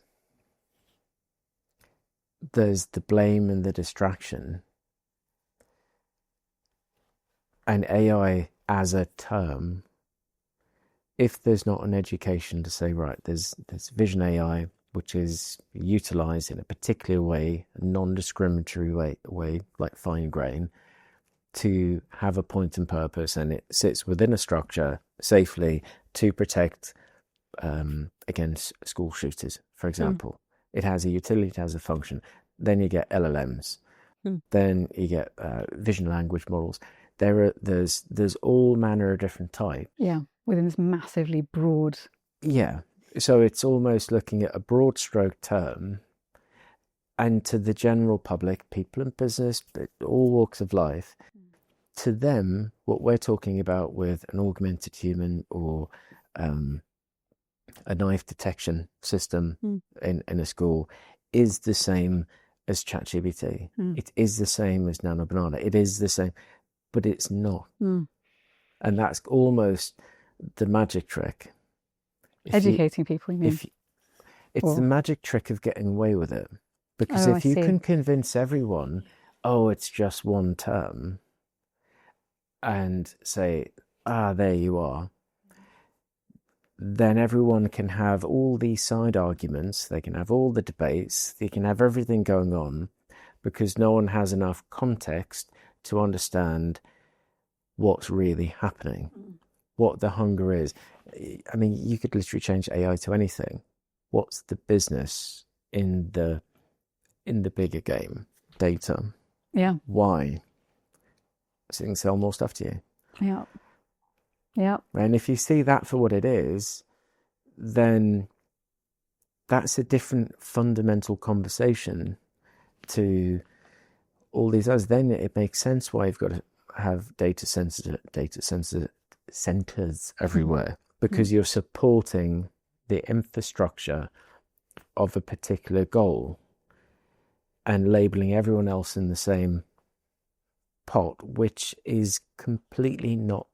[SPEAKER 2] there's the blame and the distraction. And AI as a term, if there's not an education to say, right, there's vision AI, which is utilized in a particular way, a non-discriminatory way, like fine grain, to have a point and purpose, and it sits within a structure safely to protect against school shooters, for example. It has a utility, it has a function. then you get LLMs, then you get vision language models. There's all manner of different types.
[SPEAKER 1] Yeah, within this massively broad.
[SPEAKER 2] Yeah, so it's almost looking at a broad stroke term, and to the general public, people in business, all walks of life, to them, what we're talking about with an augmented human or a knife detection system in a school is the same as ChatGPT. It is the same as Nano Banana. It is the same, but it's not. And that's almost the magic trick.
[SPEAKER 1] Educating people, you mean?
[SPEAKER 2] It's the magic trick of getting away with it. Because if you can convince everyone, oh, it's just one term, and say, there you are, then everyone can have all these side arguments, they can have all the debates, they can have everything going on, because no one has enough context to understand what's really happening, what the hunger is. I mean, you could literally change AI to anything. What's the business in the bigger game? Data.
[SPEAKER 1] Yeah.
[SPEAKER 2] Why? So they can sell more stuff to you.
[SPEAKER 1] Yeah. Yeah.
[SPEAKER 2] And if you see that for what it is, then that's a different fundamental conversation to all these others. Then it makes sense why you've got to have data centers everywhere, because you're supporting the infrastructure of a particular goal and labeling everyone else in the same pot, which is completely not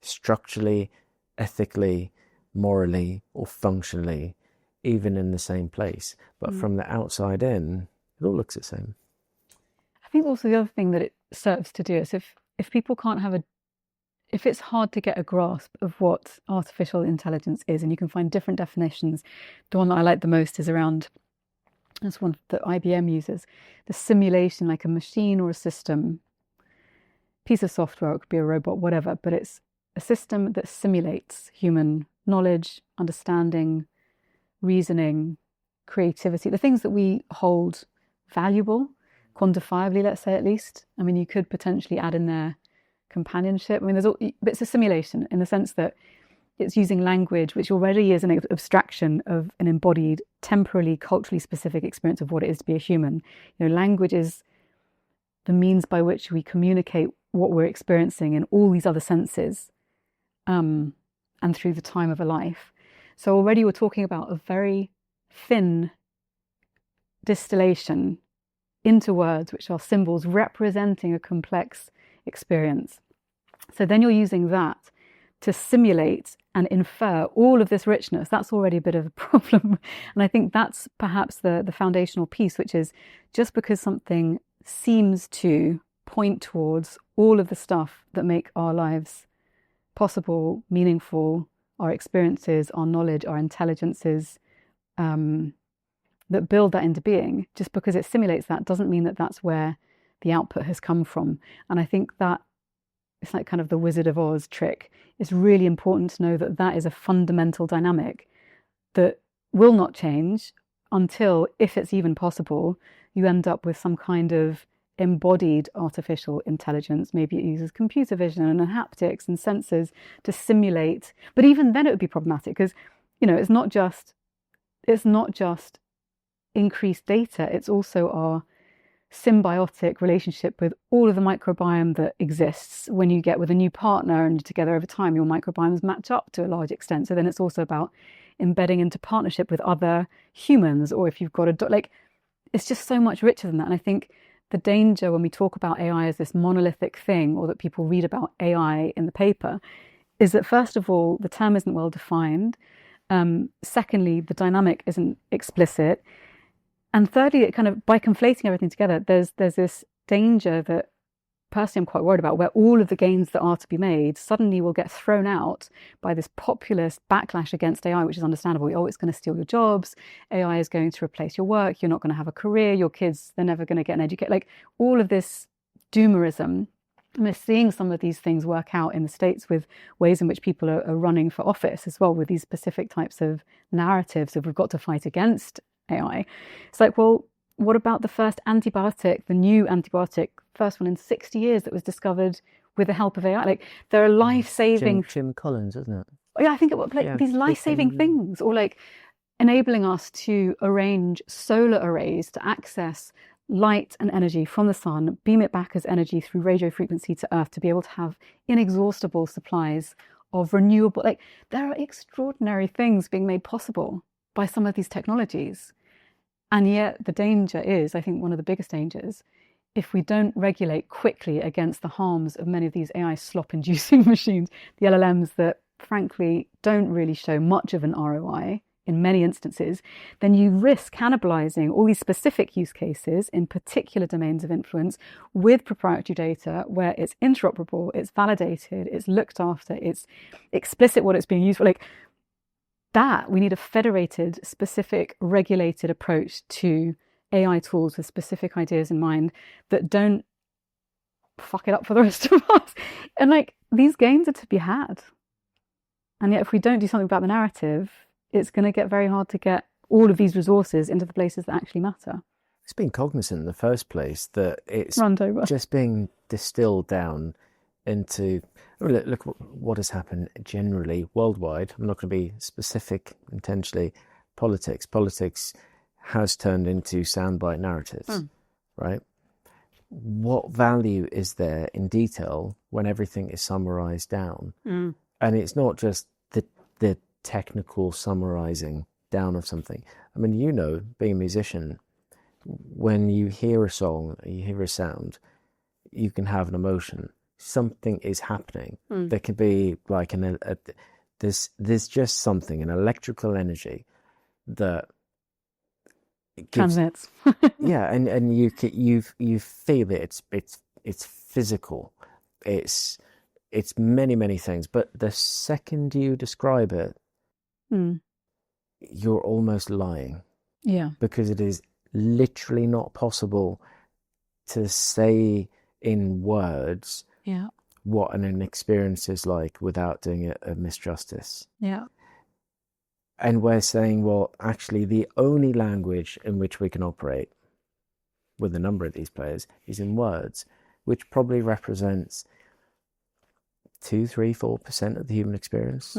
[SPEAKER 2] structurally, ethically, morally, or functionally even in the same place. But from the outside in, it all looks the same.
[SPEAKER 1] I think also the other thing that it serves to do is if people can't have if it's hard to get a grasp of what artificial intelligence is, and you can find different definitions, the one that I like the most is around, that's one that IBM uses, the simulation, like a machine or a system, piece of software, it could be a robot, whatever, but it's a system that simulates human knowledge, understanding, reasoning, creativity, the things that we hold valuable, quantifiably, let's say, at least. I mean, you could potentially add in there companionship. I mean, but it's a simulation in the sense that it's using language, which already is an abstraction of an embodied, temporally, culturally specific experience of what it is to be a human. You know, language is the means by which we communicate what we're experiencing in all these other senses, and through the time of a life. So already we're talking about a very thin distillation into words, which are symbols representing a complex experience. So then you're using that to simulate and infer all of this richness. That's already a bit of a problem. And I think that's perhaps the foundational piece, which is just because something seems to point towards all of the stuff that make our lives possible, meaningful, our experiences, our knowledge, our intelligences, that build that into being, just because it simulates that doesn't mean that that's where the output has come from. And I think that it's like kind of the Wizard of Oz trick. It's really important to know that that is a fundamental dynamic that will not change until, if it's even possible, you end up with some kind of embodied artificial intelligence. Maybe it uses computer vision and haptics and sensors to simulate. But even then it would be problematic because, you know, it's not just increased data, it's also our symbiotic relationship with all of the microbiome that exists. When you get with a new partner and you're together over time, your microbiomes match up to a large extent. So then it's also about embedding into partnership with other humans, or if you've got it's just so much richer than that. And I think the danger when we talk about AI as this monolithic thing, or that people read about AI in the paper, is that first of all, the term isn't well defined. Secondly, the dynamic isn't explicit. And thirdly, it kind of, by conflating everything together, there's this danger that personally I'm quite worried about, where all of the gains that are to be made suddenly will get thrown out by this populist backlash against AI, which is understandable. Oh, it's going to steal your jobs. AI is going to replace your work. You're not going to have a career. Your kids, they're never going to get an education. Like all of this doomerism. And we're seeing some of these things work out in the States with ways in which people are running for office as well, with these specific types of narratives of we've got to fight against AI. It's like, well, What about the first antibiotic, the new antibiotic, first one in 60 years that was discovered with the help of AI? Like, there are life-saving...
[SPEAKER 2] Jim Collins, isn't it?
[SPEAKER 1] Yeah, I think it was like these life-saving things, or like enabling us to arrange solar arrays to access light and energy from the sun, beam it back as energy through radio frequency to Earth, to be able to have inexhaustible supplies of renewable... Like, there are extraordinary things being made possible by some of these technologies. And yet the danger is, I think one of the biggest dangers, if we don't regulate quickly against the harms of many of these AI slop-inducing machines, the LLMs that frankly don't really show much of an ROI in many instances, then you risk cannibalizing all these specific use cases in particular domains of influence with proprietary data where it's interoperable, it's validated, it's looked after, it's explicit what it's being used for. Like that, we need a federated, specific, regulated approach to AI tools with specific ideas in mind that don't fuck it up for the rest of us. And like, these gains are to be had. And yet if we don't do something about the narrative, it's going to get very hard to get all of these resources into the places that actually matter.
[SPEAKER 2] It's being cognizant in the first place that it's
[SPEAKER 1] over.
[SPEAKER 2] Just being distilled down into... I mean, look what has happened generally worldwide. I'm not going to be specific intentionally. Politics has turned into soundbite narratives, right? What value is there in detail when everything is summarized down? And it's not just the technical summarizing down of something. I mean, you know, being a musician, when you hear a song, you hear a sound, you can have an emotion. Something is happening. There could be like there's just something, an electrical energy that
[SPEAKER 1] transmits.
[SPEAKER 2] Yeah, and you feel it. It's physical. It's many things. But the second you describe it, you're almost lying.
[SPEAKER 1] Yeah,
[SPEAKER 2] because it is literally not possible to say in words what an experience is like without doing it a misjustice.
[SPEAKER 1] Yeah.
[SPEAKER 2] And we're saying, well, actually, the only language in which we can operate with a number of these players is in words, which probably represents 2, 3, 4% of the human experience.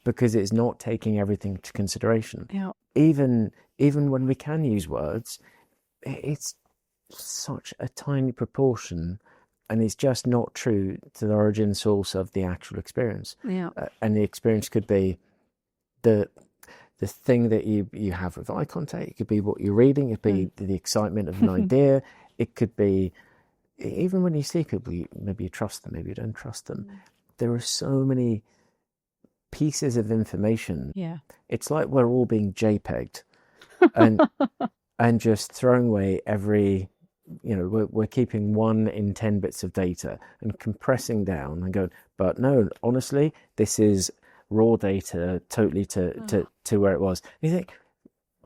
[SPEAKER 2] Because it's not taking everything into consideration.
[SPEAKER 1] Yeah.
[SPEAKER 2] Even when we can use words, it's such a tiny proportion, and it's just not true to the origin source of the actual experience.
[SPEAKER 1] Yeah.
[SPEAKER 2] And the experience could be the thing that you have with eye contact. It could be what you're reading. It could be the excitement of an idea. It could be even when you see people, maybe you trust them, maybe you don't trust them. There are so many pieces of information.
[SPEAKER 1] Yeah.
[SPEAKER 2] It's like we're all being JPEG'd and just throwing away every, we're keeping 1 in 10 bits of data and compressing down and going, but no, honestly, this is raw data totally to where it was. And you think,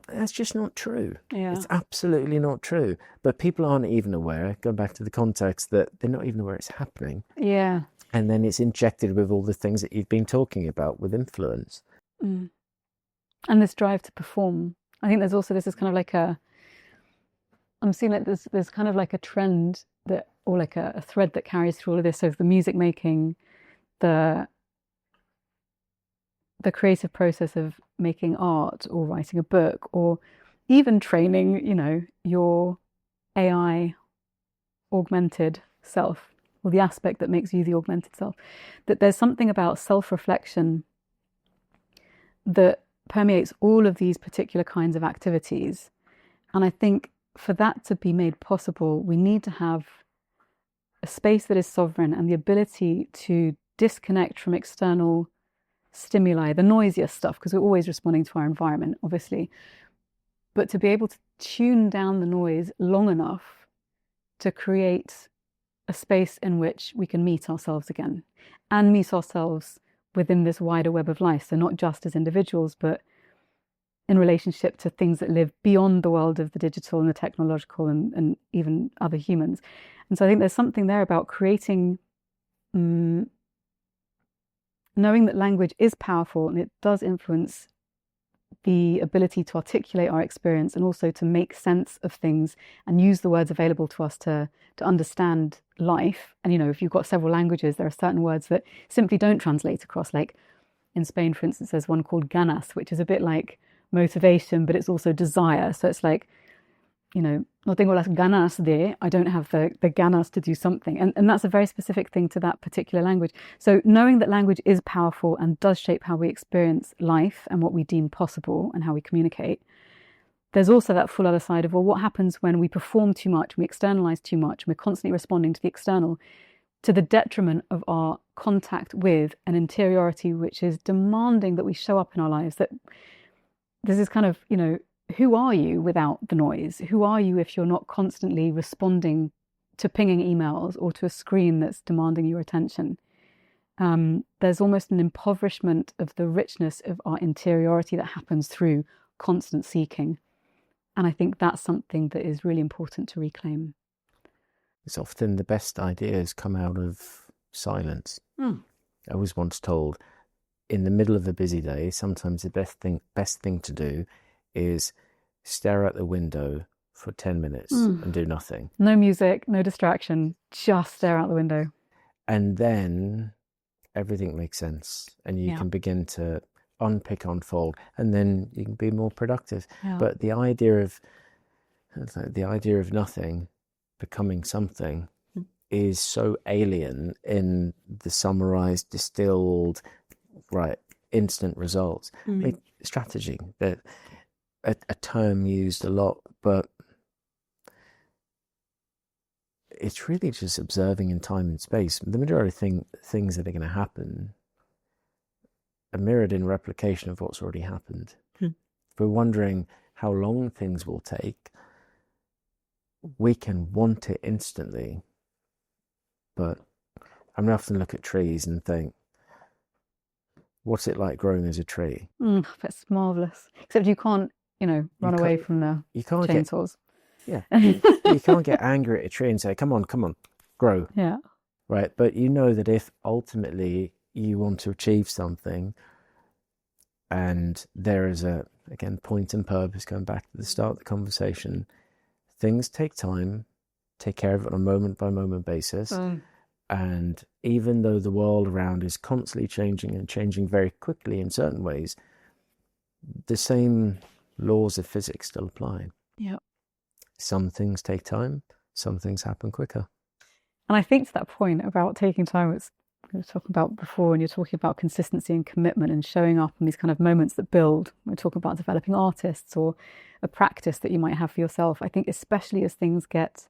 [SPEAKER 2] that's just not true.
[SPEAKER 1] Yeah.
[SPEAKER 2] It's absolutely not true. But people aren't even aware, going back to the context, that they're not even aware it's happening.
[SPEAKER 1] Yeah.
[SPEAKER 2] And then it's injected with all the things that you've been talking about with influence.
[SPEAKER 1] And this drive to perform. I think there's also, this is kind of like I'm seeing like there's kind of like a trend that, or like a thread that carries through all of this. So the music making, the creative process of making art or writing a book, or even training, your AI augmented self, or the aspect that makes you the augmented self, that there's something about self-reflection that permeates all of these particular kinds of activities. And I think for that to be made possible, we need to have a space that is sovereign and the ability to disconnect from external stimuli, the noisier stuff, because we're always responding to our environment, obviously, but to be able to tune down the noise long enough to create a space in which we can meet ourselves again, and meet ourselves within this wider web of life. So not just as individuals, but in relationship to things that live beyond the world of the digital and the technological and even other humans. And so I think there's something there about creating, knowing that language is powerful and it does influence the ability to articulate our experience and also to make sense of things and use the words available to us to understand life. And, if you've got several languages, there are certain words that simply don't translate across. Like in Spain, for instance, there's one called ganas, which is a bit like motivation, but it's also desire. So it's like, no tengo las ganas de, I don't have the ganas to do something. And that's a very specific thing to that particular language. So knowing that language is powerful and does shape how we experience life and what we deem possible and how we communicate, there's also that full other side of, well, what happens when we perform too much, we externalize too much, and we're constantly responding to the external to the detriment of our contact with an interiority which is demanding that we show up in our lives, that there's this kind of, who are you without the noise? Who are you if you're not constantly responding to pinging emails or to a screen that's demanding your attention? There's almost an impoverishment of the richness of our interiority that happens through constant seeking. And I think that's something that is really important to reclaim.
[SPEAKER 2] It's often the best ideas come out of silence. I was once told, in the middle of a busy day, sometimes the best thing to do is stare out the window for 10 minutes and do nothing.
[SPEAKER 1] No music, no distraction, just stare out the window.
[SPEAKER 2] And then everything makes sense and you can begin to unpick, unfold, and then you can be more productive. Yeah. But the idea of nothing becoming something is so alien in the summarized, distilled, instant results. I mean, strategy, that a term used a lot, but it's really just observing in time and space. The majority of things that are going to happen are mirrored in replication of what's already happened. If we're wondering how long things will take, we can want it instantly. But I often look at trees and think, what's it like growing as a tree?
[SPEAKER 1] That's marvellous. Except you can't, run away from the chainsaws.
[SPEAKER 2] You can't get angry at a tree and say, come on, grow.
[SPEAKER 1] Yeah.
[SPEAKER 2] Right. But you know that if ultimately you want to achieve something and there is again, point and purpose, going back to the start of the conversation, things take time, take care of it on a moment by moment basis. And even though the world around is constantly changing and changing very quickly in certain ways, the same laws of physics still apply.
[SPEAKER 1] Yeah.
[SPEAKER 2] Some things take time, some things happen quicker.
[SPEAKER 1] And I think to that point about taking time, it's we were talking about before, when you're talking about consistency and commitment and showing up in these kind of moments that build. We're talking about developing artists or a practice that you might have for yourself. I think especially as things get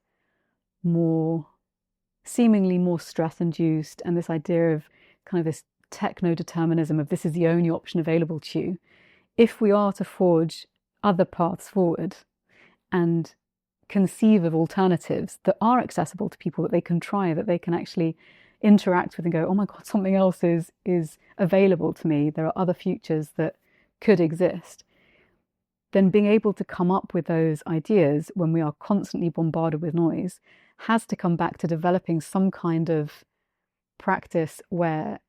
[SPEAKER 1] seemingly more stress-induced, and this idea of kind of this techno-determinism of this is the only option available to you, if we are to forge other paths forward and conceive of alternatives that are accessible to people, that they can try, that they can actually interact with and go, oh my God, something else is available to me, there are other futures that could exist, then being able to come up with those ideas when we are constantly bombarded with noise has to come back to developing some kind of practice where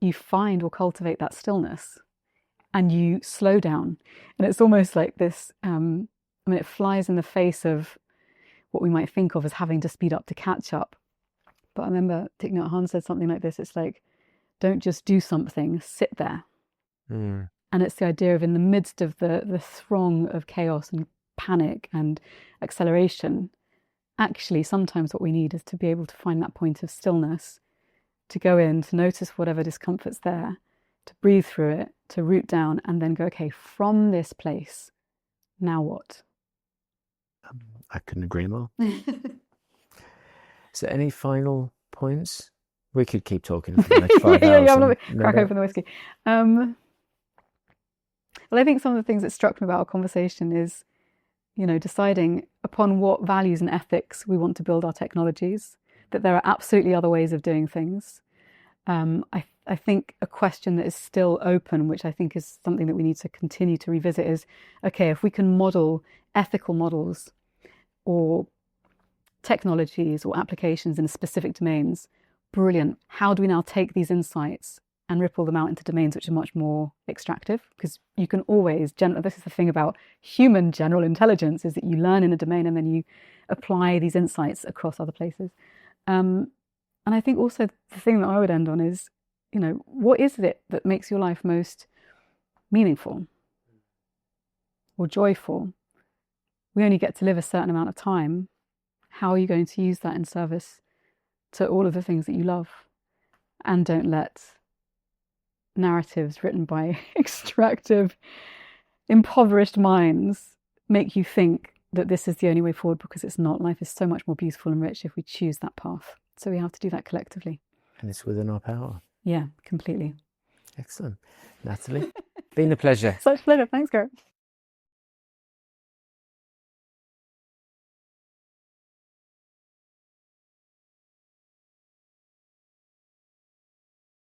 [SPEAKER 1] you find or cultivate that stillness and you slow down. And it's almost like this, it flies in the face of what we might think of as having to speed up to catch up. But I remember Thich Nhat Hanh said something like this. It's like, don't just do something, sit there. And it's the idea of, in the midst of the throng of chaos and panic and acceleration, actually sometimes what we need is to be able to find that point of stillness, to go in, to notice whatever discomfort's there, to breathe through it, to root down, and then go, okay, from this place, now what?
[SPEAKER 2] I couldn't agree more. Is there any final points? We could keep talking for the next 5 hours.
[SPEAKER 1] I'm not crack open the whiskey. Well, I think some of the things that struck me about our conversation is, deciding upon what values and ethics we want to build our technologies, that there are absolutely other ways of doing things. I think a question that is still open, which I think is something that we need to continue to revisit, is, okay, if we can model ethical models or technologies or applications in specific domains, brilliant. How do we now take these insights and ripple them out into domains which are much more extractive, because you can always, this is the thing about human general intelligence, is that you learn in a domain and then you apply these insights across other places. And I think also the thing that I would end on is, what is it that makes your life most meaningful or joyful? We only get to live a certain amount of time. How are you going to use that in service to all of the things that you love? And don't let narratives written by extractive, impoverished minds make you think that this is the only way forward, because it's not. Life is so much more beautiful and rich if we choose that path. So we have to do that collectively.
[SPEAKER 2] And it's within our power.
[SPEAKER 1] Yeah, completely.
[SPEAKER 2] Excellent. Natalie, been a pleasure.
[SPEAKER 1] Such a pleasure. Thanks, Graeme.